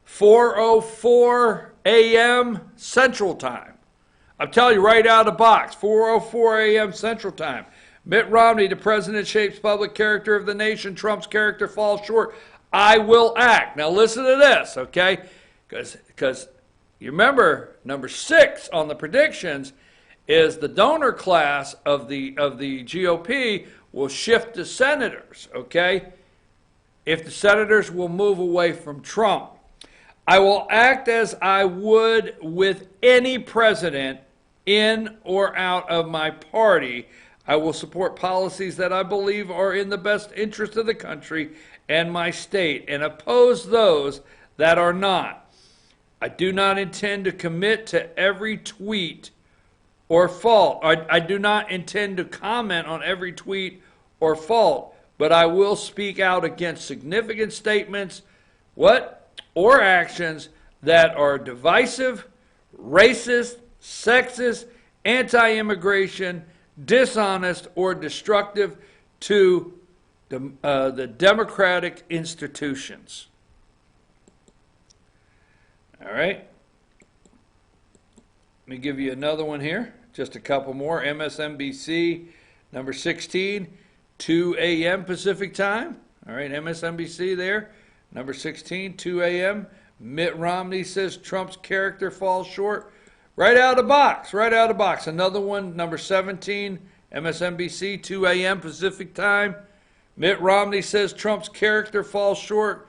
4:04 a.m. Central Time. I'm telling you right out of the box, 4:04 a.m. Central Time. Mitt Romney, the president, shapes public character of the nation. Trump's character falls short. I will act. Now listen to this, okay? Because you remember number 6 on the predictions is the donor class of the GOP will shift to senators, okay? If the senators will move away from Trump. I will act as I would with any president in or out of my party. I will support policies that I believe are in the best interest of the country and my state and oppose those that are not. I do not intend to commit to every tweet or fault. I do not intend to comment on every tweet or fault, but I will speak out against significant statements, or actions that are divisive, racist, sexist, anti-immigration, dishonest, or destructive to the democratic institutions. All right. Let me give you another one here. Just a couple more. MSNBC, number 16, 2 a.m. Pacific time. All right, MSNBC there. Number 16, 2 a.m. Mitt Romney says Trump's character falls short. Right out of the box, right out of the box. Another one, number 17, MSNBC, 2 a.m. Pacific time. Mitt Romney says Trump's character falls short.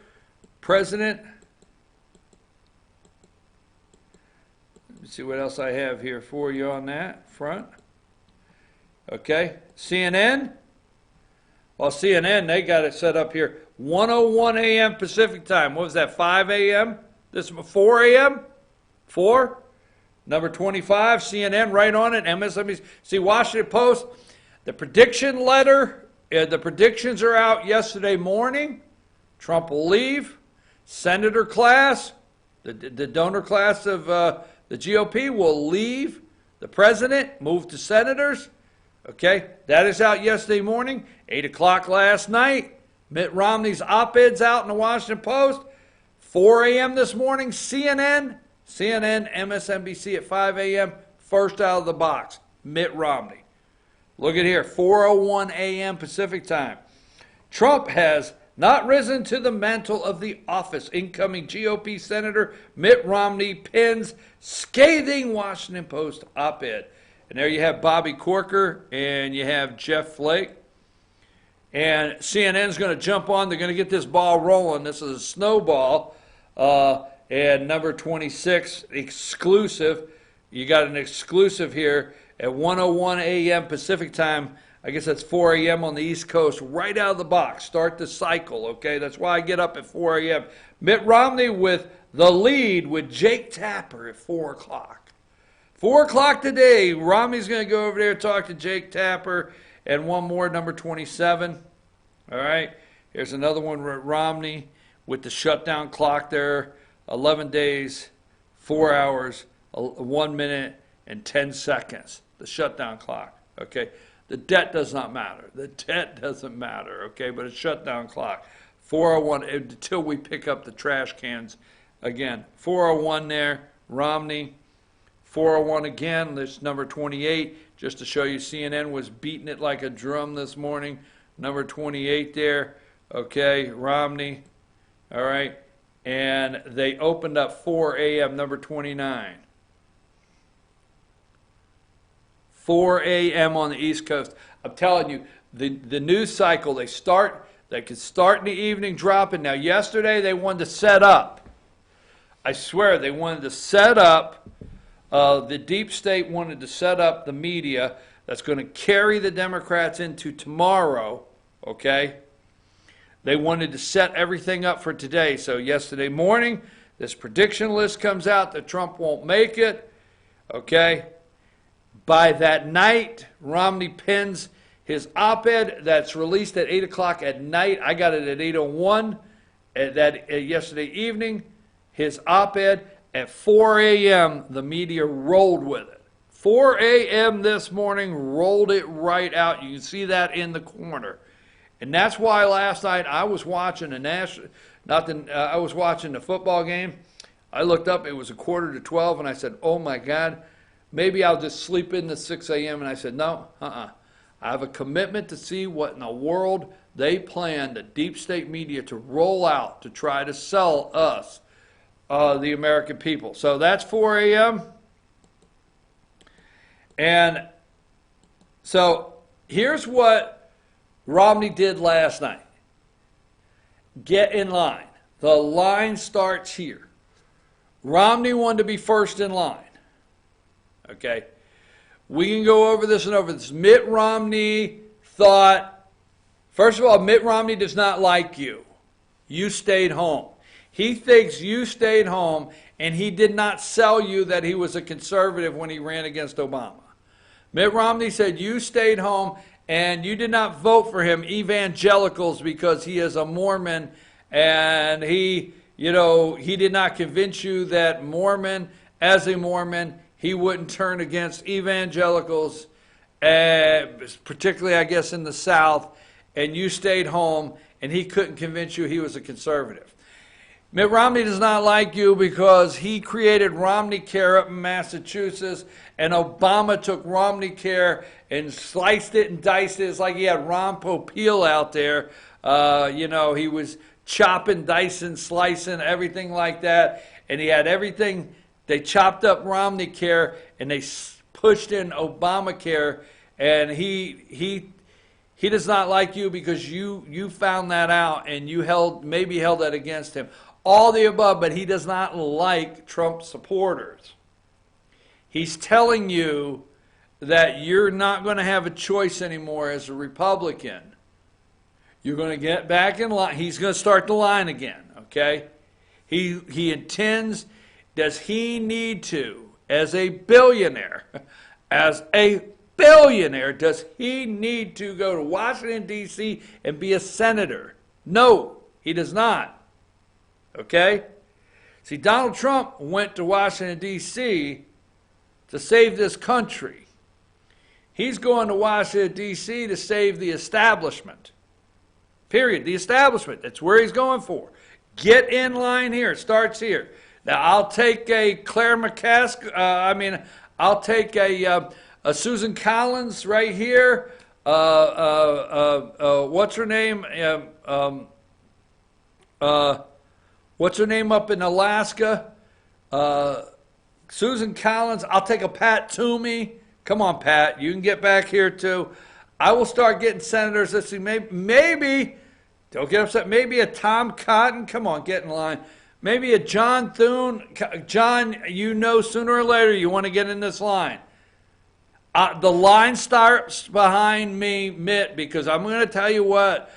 President. Let me see what else I have here for you on that front. Okay, CNN. Well, CNN, they got it set up here. 1:01 a.m. Pacific time. What was that, 5 a.m.? This is 4 a.m.? 4? Number 25, CNN, right on it. MSNBC. See, Washington Post, the prediction letter, the predictions are out yesterday morning. Trump will leave. Senator class, the donor class of the GOP will leave. The president, move to senators. Okay, that is out yesterday morning. 8 o'clock last night. Mitt Romney's op-ed's out in the Washington Post. 4 a.m. this morning, CNN, MSNBC at 5 a.m., first out of the box, Mitt Romney. Look at here, 4:01 a.m. Pacific time. Trump has not risen to the mantle of the office. Incoming GOP Senator Mitt Romney pens scathing Washington Post op-ed. And there you have Bobby Corker and you have Jeff Flake. And CNN's going to jump on. They're going to get this ball rolling. This is a snowball. And number 26, exclusive. You got an exclusive here at 1:01 a.m. Pacific time. I guess that's 4 a.m. on the East Coast, right out of the box. Start the cycle, okay? That's why I get up at 4 a.m. Mitt Romney with the lead with Jake Tapper at 4 o'clock. 4 o'clock today, Romney's going to go over there and talk to Jake Tapper. And one more, number 27. All right, here's another one with Romney with the shutdown clock there. 11 days, 4 hours, 1 minute, and 10 seconds. The shutdown clock, okay? The debt does not matter. The debt doesn't matter, okay? But a shutdown clock. 4:01 until we pick up the trash cans again. 4:01 there, Romney. 4:01 again, this number 28, just to show you CNN was beating it like a drum this morning. Number 28 there, okay, Romney, all right. And they opened up 4 a.m., number 29. 4 a.m. on the East Coast. I'm telling you, the news cycle, they could start in the evening dropping. Now, yesterday they wanted to set up. I swear, they wanted to set up. The deep state wanted to set up the media that's going to carry the Democrats into tomorrow, okay? They wanted to set everything up for today. So yesterday morning, this prediction list comes out that Trump won't make it, okay? By that night, Romney pens his op-ed that's released at 8 o'clock at night. I got it at 8:01 yesterday evening. His op-ed at 4 a.m., the media rolled with it. 4 a.m. this morning, rolled it right out. You can see that in the corner. And that's why last night I was watching I was watching the football game. I looked up, it was 11:45, and I said, oh my God, maybe I'll just sleep in to 6 a.m. And I said, no, I have a commitment to see what in the world they plan, the deep state media, to roll out to try to sell us, the American people. So that's 4 a.m. And so here's what Romney did last night. Get in line. The line starts here. Romney wanted to be first in line. Okay? We can go over this and over this. Mitt Romney thought, first of all, Mitt Romney does not like you. You stayed home. He thinks you stayed home, and he did not sell you that he was a conservative when he ran against Obama. Mitt Romney said you stayed home, and you did not vote for him, evangelicals, because he is a Mormon, and he did not convince you that as a Mormon, he wouldn't turn against evangelicals, particularly, I guess, in the South, and you stayed home, and he couldn't convince you he was a conservative. Mitt Romney does not like you because he created Romney Care up in Massachusetts, and Obama took Romney Care and sliced it and diced it. It's like he had Ron Popeil out there. He was chopping, dicing, slicing, everything like that, and he had everything. They chopped up Romney Care and they pushed in Obamacare, and he does not like you because you found that out and you held that against him. All the above, but he does not like Trump supporters. He's telling you that you're not going to have a choice anymore as a Republican. You're going to get back in line. He's going to start the line again, okay? He intends, does he need to, as a billionaire, does he need to go to Washington, D.C. and be a senator? No, he does not. Okay? See, Donald Trump went to Washington, D.C. to save this country. He's going to Washington, D.C. to save the establishment. Period. The establishment. That's where he's going for. Get in line here. It starts here. Now, I'll take a Claire McCaskill. I'll take a Susan Collins right here. What's her name? What's her name up in Alaska? Susan Collins. I'll take a Pat Toomey. Come on, Pat. You can get back here too. I will start getting senators. Let's see. Maybe don't get upset. Maybe a Tom Cotton. Come on, get in line. Maybe a John Thune. John, you know sooner or later you want to get in this line. The line starts behind me, Mitt, because I'm going to tell you what.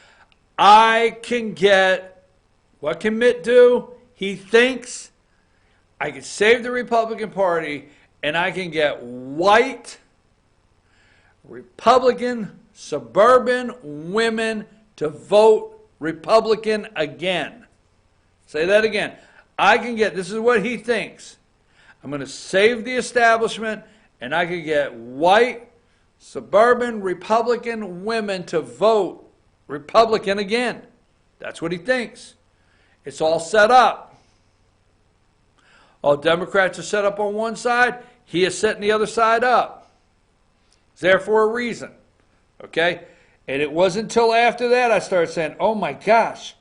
I can get, what can Mitt do? He thinks I can save the Republican Party and I can get white, Republican, suburban women to vote Republican again. Say that again. I can get, this is what he thinks. I'm going to save the establishment and I can get white, suburban Republican women to vote Republican again. That's what he thinks. It's all set up. All Democrats are set up on one side. He is setting the other side up. It's there for a reason. Okay? And it wasn't until after that I started saying, oh my gosh.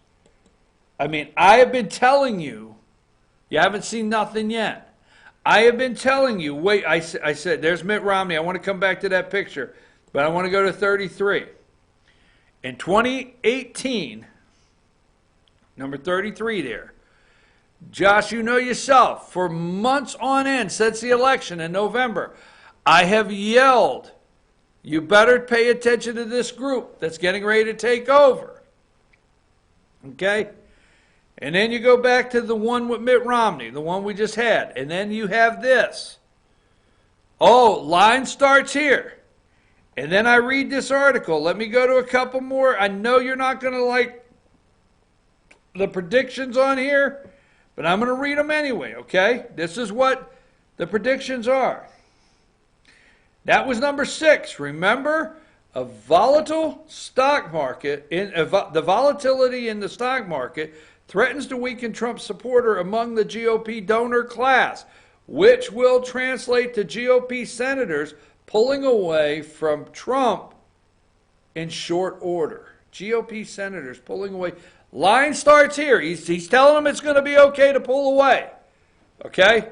I mean, I have been telling you, you haven't seen nothing yet. I have been telling you, wait, I said, there's Mitt Romney. I want to come back to that picture, but I want to go to 33. In 2018, number 33 there, Josh, you know yourself, for months on end, since the election in November, I have yelled, you better pay attention to this group that's getting ready to take over. Okay? And then you go back to the one with Mitt Romney, the one we just had. And then you have this. Oh, line starts here. And then I read this article. Let me go to a couple more. I know you're not going to like the predictions on here, but I'm going to read them anyway, okay? This is what the predictions are. That was number 6. Remember, a volatile stock market, the volatility in the stock market threatens to weaken Trump's supporter among the GOP donor class, which will translate to GOP senators pulling away from Trump in short order. GOP senators pulling away. Line starts here. He's telling them it's going to be okay to pull away. Okay?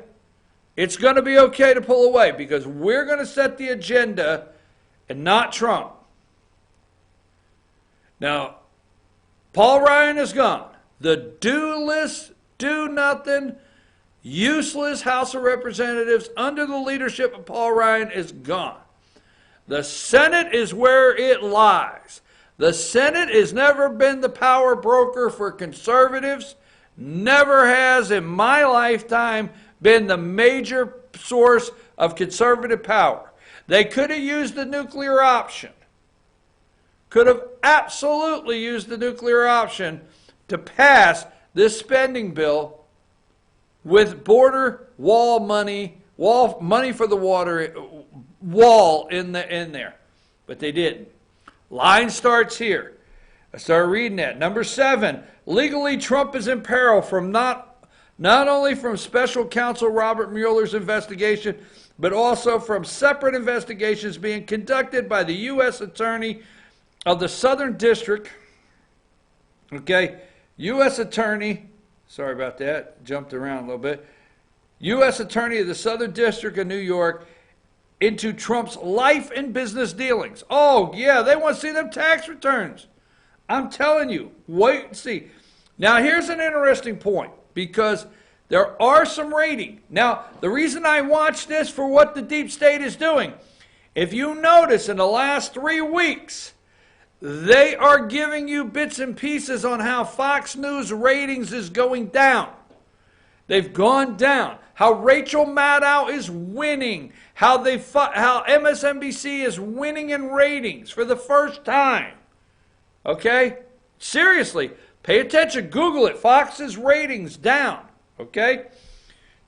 It's going to be okay to pull away because we're going to set the agenda and not Trump. Now, Paul Ryan is gone. The do-less, do-nothing, useless House of Representatives under the leadership of Paul Ryan is gone. The Senate is where it lies. The Senate has never been the power broker for conservatives, never has in my lifetime been the major source of conservative power. They could have used the nuclear option. Could have absolutely used the nuclear option to pass this spending bill with border wall money for the water wall in there. But they didn't. Line starts here. I started reading that. Number 7, legally Trump is in peril from not only from special counsel Robert Mueller's investigation, but also from separate investigations being conducted by the U.S. Attorney of the Southern District. Okay, U.S. Attorney, sorry about that, jumped around a little bit. U.S. Attorney of the Southern District of New York into Trump's life and business dealings. Oh, yeah, they want to see them tax returns. I'm telling you, wait and see. Now, here's an interesting point, because there are some ratings. Now, the reason I watch this for what the deep state is doing, if you notice in the last 3 weeks, they are giving you bits and pieces on how Fox News ratings is going down. They've gone down. How Rachel Maddow is winning. How MSNBC is winning in ratings for the first time. Okay? Seriously, pay attention. Google it. Fox's ratings down. Okay?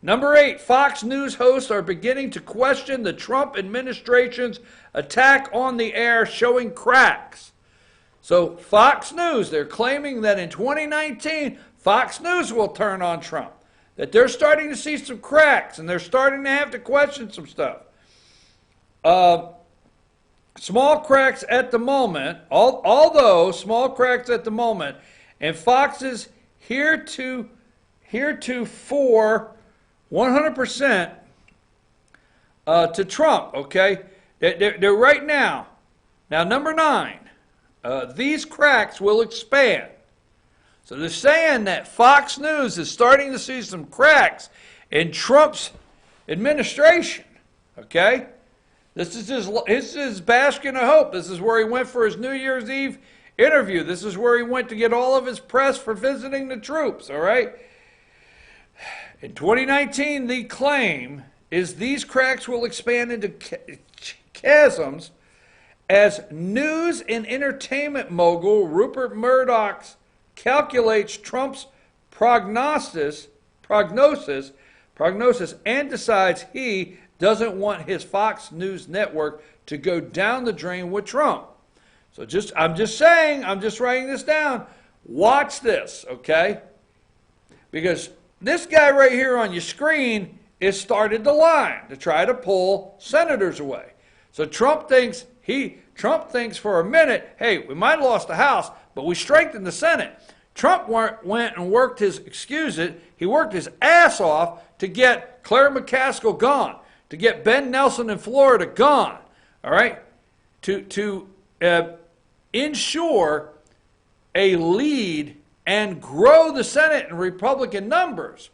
Number 8, Fox News hosts are beginning to question the Trump administration's attack on the air, showing cracks. So Fox News, they're claiming that in 2019, Fox News will turn on Trump. That they're starting to see some cracks and they're starting to have to question some stuff. Small cracks at the moment, although small cracks at the moment, and Fox is heretofore 100% to Trump, okay? They're right now. Now, number 9, these cracks will expand. So they're saying that Fox News is starting to see some cracks in Trump's administration, okay? This is his bastion of hope. This is where he went for his New Year's Eve interview. This is where he went to get all of his press for visiting the troops, all right? In 2019, the claim is these cracks will expand into chasms as news and entertainment mogul Rupert Murdoch calculates Trump's prognosis and decides he doesn't want his Fox News network to go down the drain with Trump. So I'm just writing this down. Watch this, okay? Because this guy right here on your screen has started the line to try to pull senators away. So Trump thinks for a minute, hey, we might have lost the House, but we strengthened the Senate. Trump went and worked his ass off to get Claire McCaskill gone, to get Ben Nelson in Florida gone, all right, to ensure a lead and grow the Senate in Republican numbers.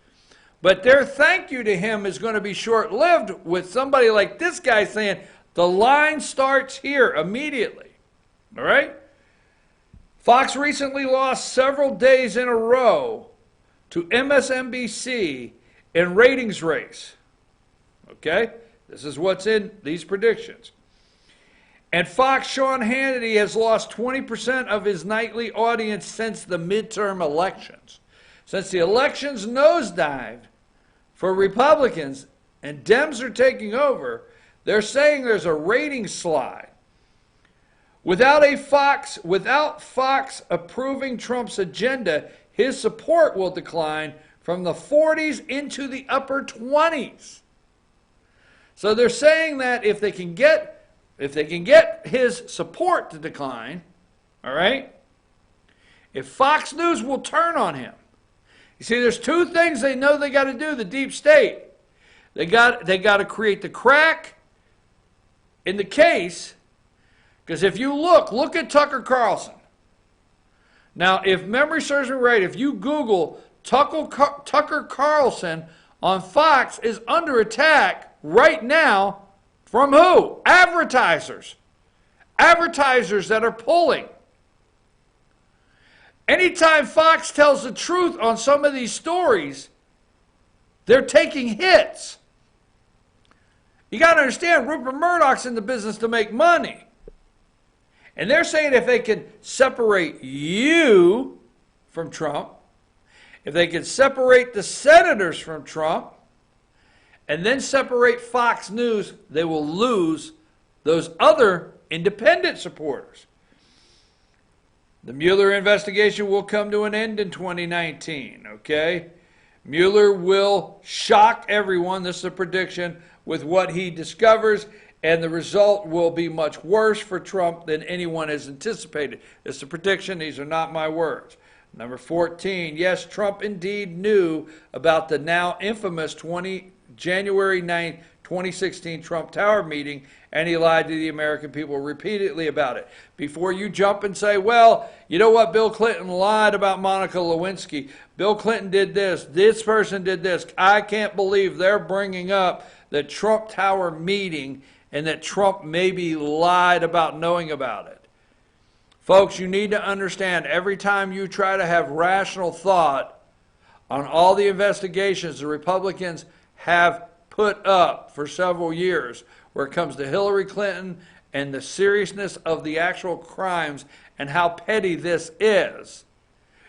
But their thank you to him is going to be short-lived with somebody like this guy saying, the line starts here immediately, all right? Fox recently lost several days in a row to MSNBC in ratings race. Okay? This is what's in these predictions. And Fox Sean Hannity has lost 20% of his nightly audience since the midterm elections. Since the elections nosedived for Republicans and Dems are taking over, they're saying there's a ratings slide. Without Fox approving Trump's agenda, his support will decline from the 40s into the upper 20s. So they're saying that if they can get his support to decline, all right, if Fox News will turn on him. You see, there's two things they know they got to do, the deep state. They got to create the crack in the case, because if you look at Tucker Carlson. Now, if memory serves me right, if you Google Tucker Carlson on Fox is under attack right now from who? Advertisers. Advertisers that are pulling. Anytime Fox tells the truth on some of these stories, they're taking hits. You got to understand, Rupert Murdoch's in the business to make money. And they're saying if they can separate you from Trump, if they can separate the senators from Trump, and then separate Fox News, they will lose those other independent supporters. The Mueller investigation will come to an end in 2019, okay? Mueller will shock everyone, this is a prediction, with what he discovers, and the result will be much worse for Trump than anyone has anticipated. It's a prediction, these are not my words. Number 14, yes, Trump indeed knew about the now infamous January 9th, 2016 Trump Tower meeting, and he lied to the American people repeatedly about it. Before you jump and say, well, you know what, Bill Clinton lied about Monica Lewinsky. Bill Clinton did this person did this. I can't believe they're bringing up the Trump Tower meeting and that Trump maybe lied about knowing about it. Folks, you need to understand, every time you try to have rational thought on all the investigations the Republicans have put up for several years, where it comes to Hillary Clinton and the seriousness of the actual crimes and how petty this is,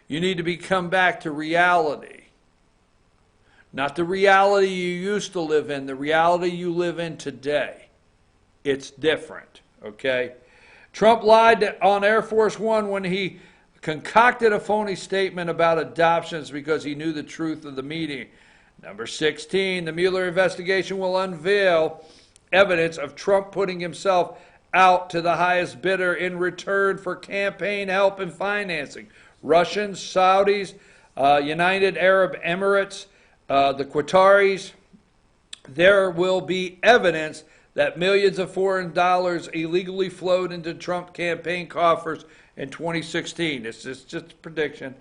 you need to come back to reality. Not the reality you used to live in, the reality you live in today. It's different, okay? Trump lied on Air Force One when he concocted a phony statement about adoptions because he knew the truth of the meeting. Number 16, the Mueller investigation will unveil evidence of Trump putting himself out to the highest bidder in return for campaign help and financing. Russians, Saudis, United Arab Emirates, the Qataris. There will be evidence that millions of foreign dollars illegally flowed into Trump campaign coffers in 2016. It's just a prediction.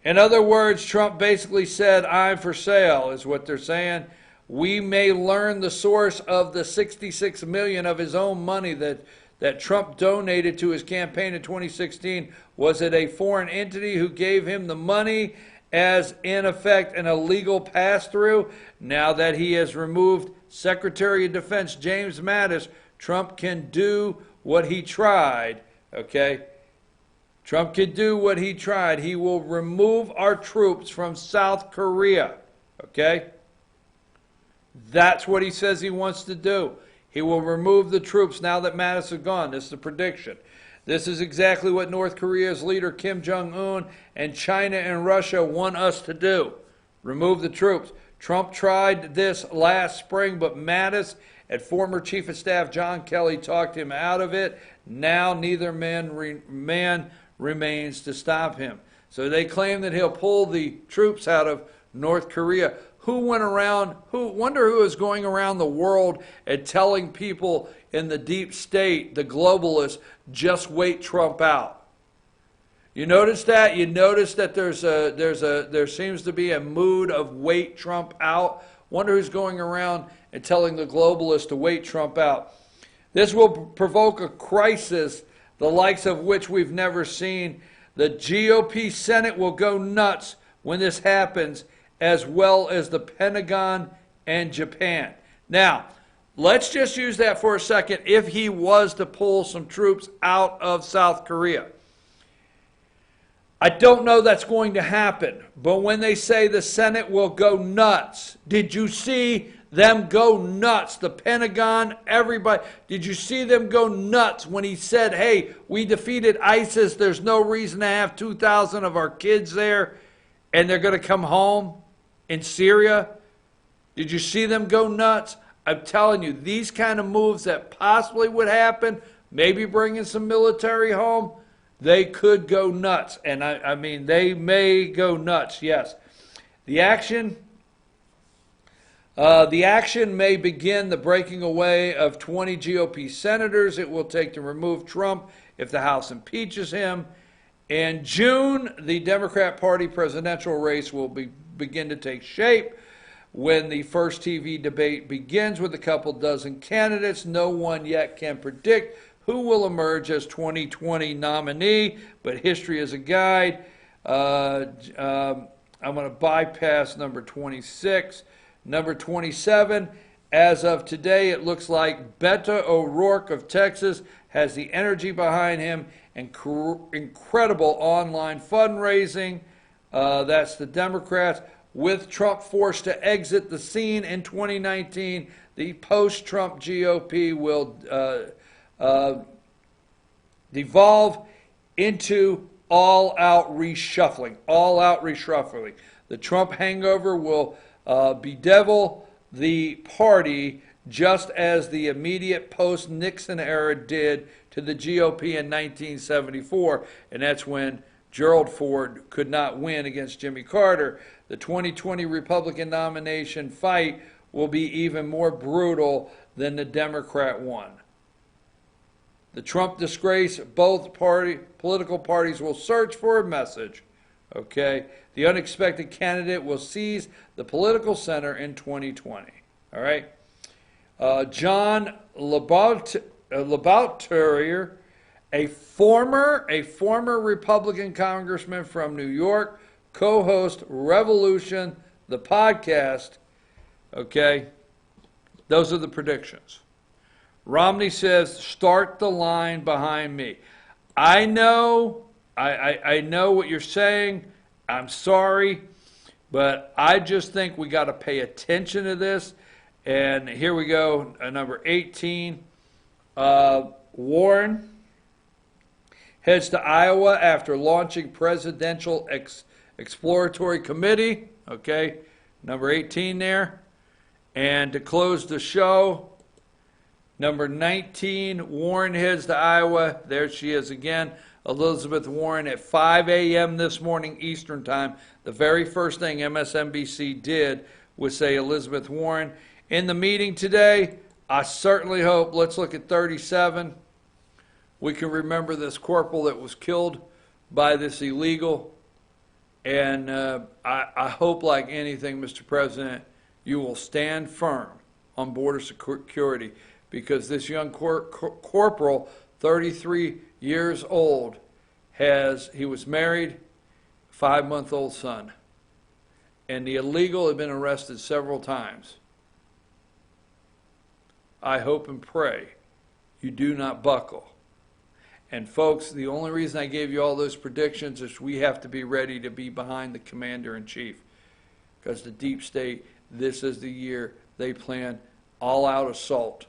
In other words, Trump basically said, I'm for sale, is what they're saying. We may learn the source of the $66 million of his own money that Trump donated to his campaign in 2016. Was it a foreign entity who gave him the money as, in effect, an illegal pass-through? Now that he has removed Secretary of Defense James Mattis, Trump can do what he tried, okay? Trump can do what he tried. He will remove our troops from South Korea, okay? That's what he says he wants to do. He will remove the troops now that Mattis is gone. This is a prediction. This is exactly what North Korea's leader Kim Jong-un and China and Russia want us to do. Remove the troops. Trump tried this last spring, but Mattis and former Chief of Staff John Kelly talked him out of it. Now neither man remains to stop him. So they claim that he'll pull the troops out of North Korea. Wonder who is going around the world and telling people in the deep state, the globalists, just wait Trump out. You notice that? You notice that there seems to be a mood of wait Trump out. Wonder who's going around and telling the globalists to wait Trump out. This will provoke a crisis the likes of which we've never seen. The GOP Senate will go nuts when this happens, as well as the Pentagon and Japan. Now, let's just use that for a second. If he was to pull some troops out of South Korea, I don't know that's going to happen. But when they say the Senate will go nuts, did you see them go nuts? The Pentagon, everybody, did you see them go nuts when he said, hey, we defeated ISIS, there's no reason to have 2,000 of our kids there, and they're going to come home in Syria? Did you see them go nuts? I'm telling you, these kind of moves that possibly would happen, maybe bringing some military home, they could go nuts. And I mean, they may go nuts, yes. The action may begin the breaking away of 20 GOP senators it will take to remove Trump if the House impeaches him. In June, the Democrat Party presidential race will begin to take shape when the first TV debate begins with a couple dozen candidates. No one yet can predict who will emerge as 2020 nominee, but history is a guide. I'm going to bypass number 26. Number 27, as of today, it looks like Beto O'Rourke of Texas has the energy behind him and incredible online fundraising. That's the Democrats. With Trump forced to exit the scene in 2019, the post-Trump GOP will devolve into all-out reshuffling. All-out reshuffling. The Trump hangover will bedevil the party just as the immediate post-Nixon era did to the GOP in 1974, and that's when Gerald Ford could not win against Jimmy Carter. The 2020 Republican nomination fight will be even more brutal than the Democrat one. The Trump disgrace, both political parties will search for a message. Okay? The unexpected candidate will seize the political center in 2020. All right? John Labouturier, a former Republican congressman from New York, co-host Revolution, the podcast. Okay? Those are the predictions. Romney says, start the line behind me. I know what you're saying. I'm sorry, but I just think we got to pay attention to this. And here we go, number 18. Warren. heads to Iowa after launching Presidential Exploratory Committee. Okay, number 18 there. And to close the show, number 19, Warren heads to Iowa. There she is again, Elizabeth Warren, at 5 a.m. this morning Eastern Time. The very first thing MSNBC did was say Elizabeth Warren. In the meeting today, I certainly hope, let's look at 37, we can remember this corporal that was killed by this illegal. And I hope, like anything, Mr. President, you will stand firm on border security, because this young corporal, 33 years old, he was married, 5-month-old son. And the illegal had been arrested several times. I hope and pray you do not buckle. And folks, the only reason I gave you all those predictions is we have to be ready to be behind the commander-in-chief. Because the deep state, this is the year they plan all-out assault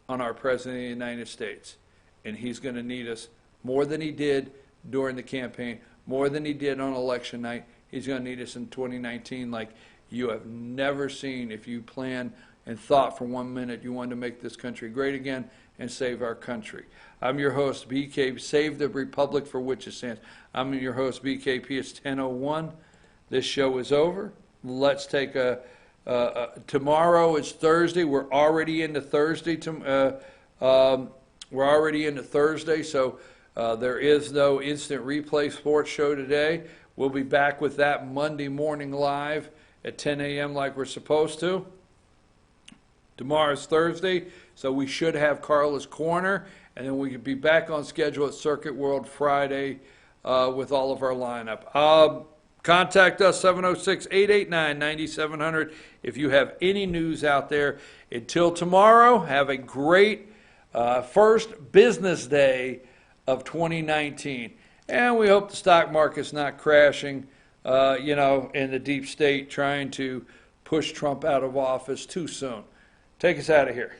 on our President of the United States. And he's going to need us more than he did during the campaign, more than he did on election night. He's going to need us in 2019 like you have never seen if you planned and thought for 1 minute you wanted to make this country great again and save our country. I'm your host, BKP, Save the Republic for which it stands. I'm your host, BKP. It's 10:01. This show is over. Let's take tomorrow is Thursday. We're already into Thursday. We're already into Thursday, so there is no instant replay sports show today. We'll be back with that Monday morning live at 10 a.m. like we're supposed to. Tomorrow's Thursday, so we should have Carla's Corner, and then we could be back on schedule at Circuit World Friday with all of our lineup. Contact us, 706-889-9700, if you have any news out there. Until tomorrow, have a great first business day of 2019. And we hope the stock market's not crashing, in the deep state trying to push Trump out of office too soon. Take us out of here.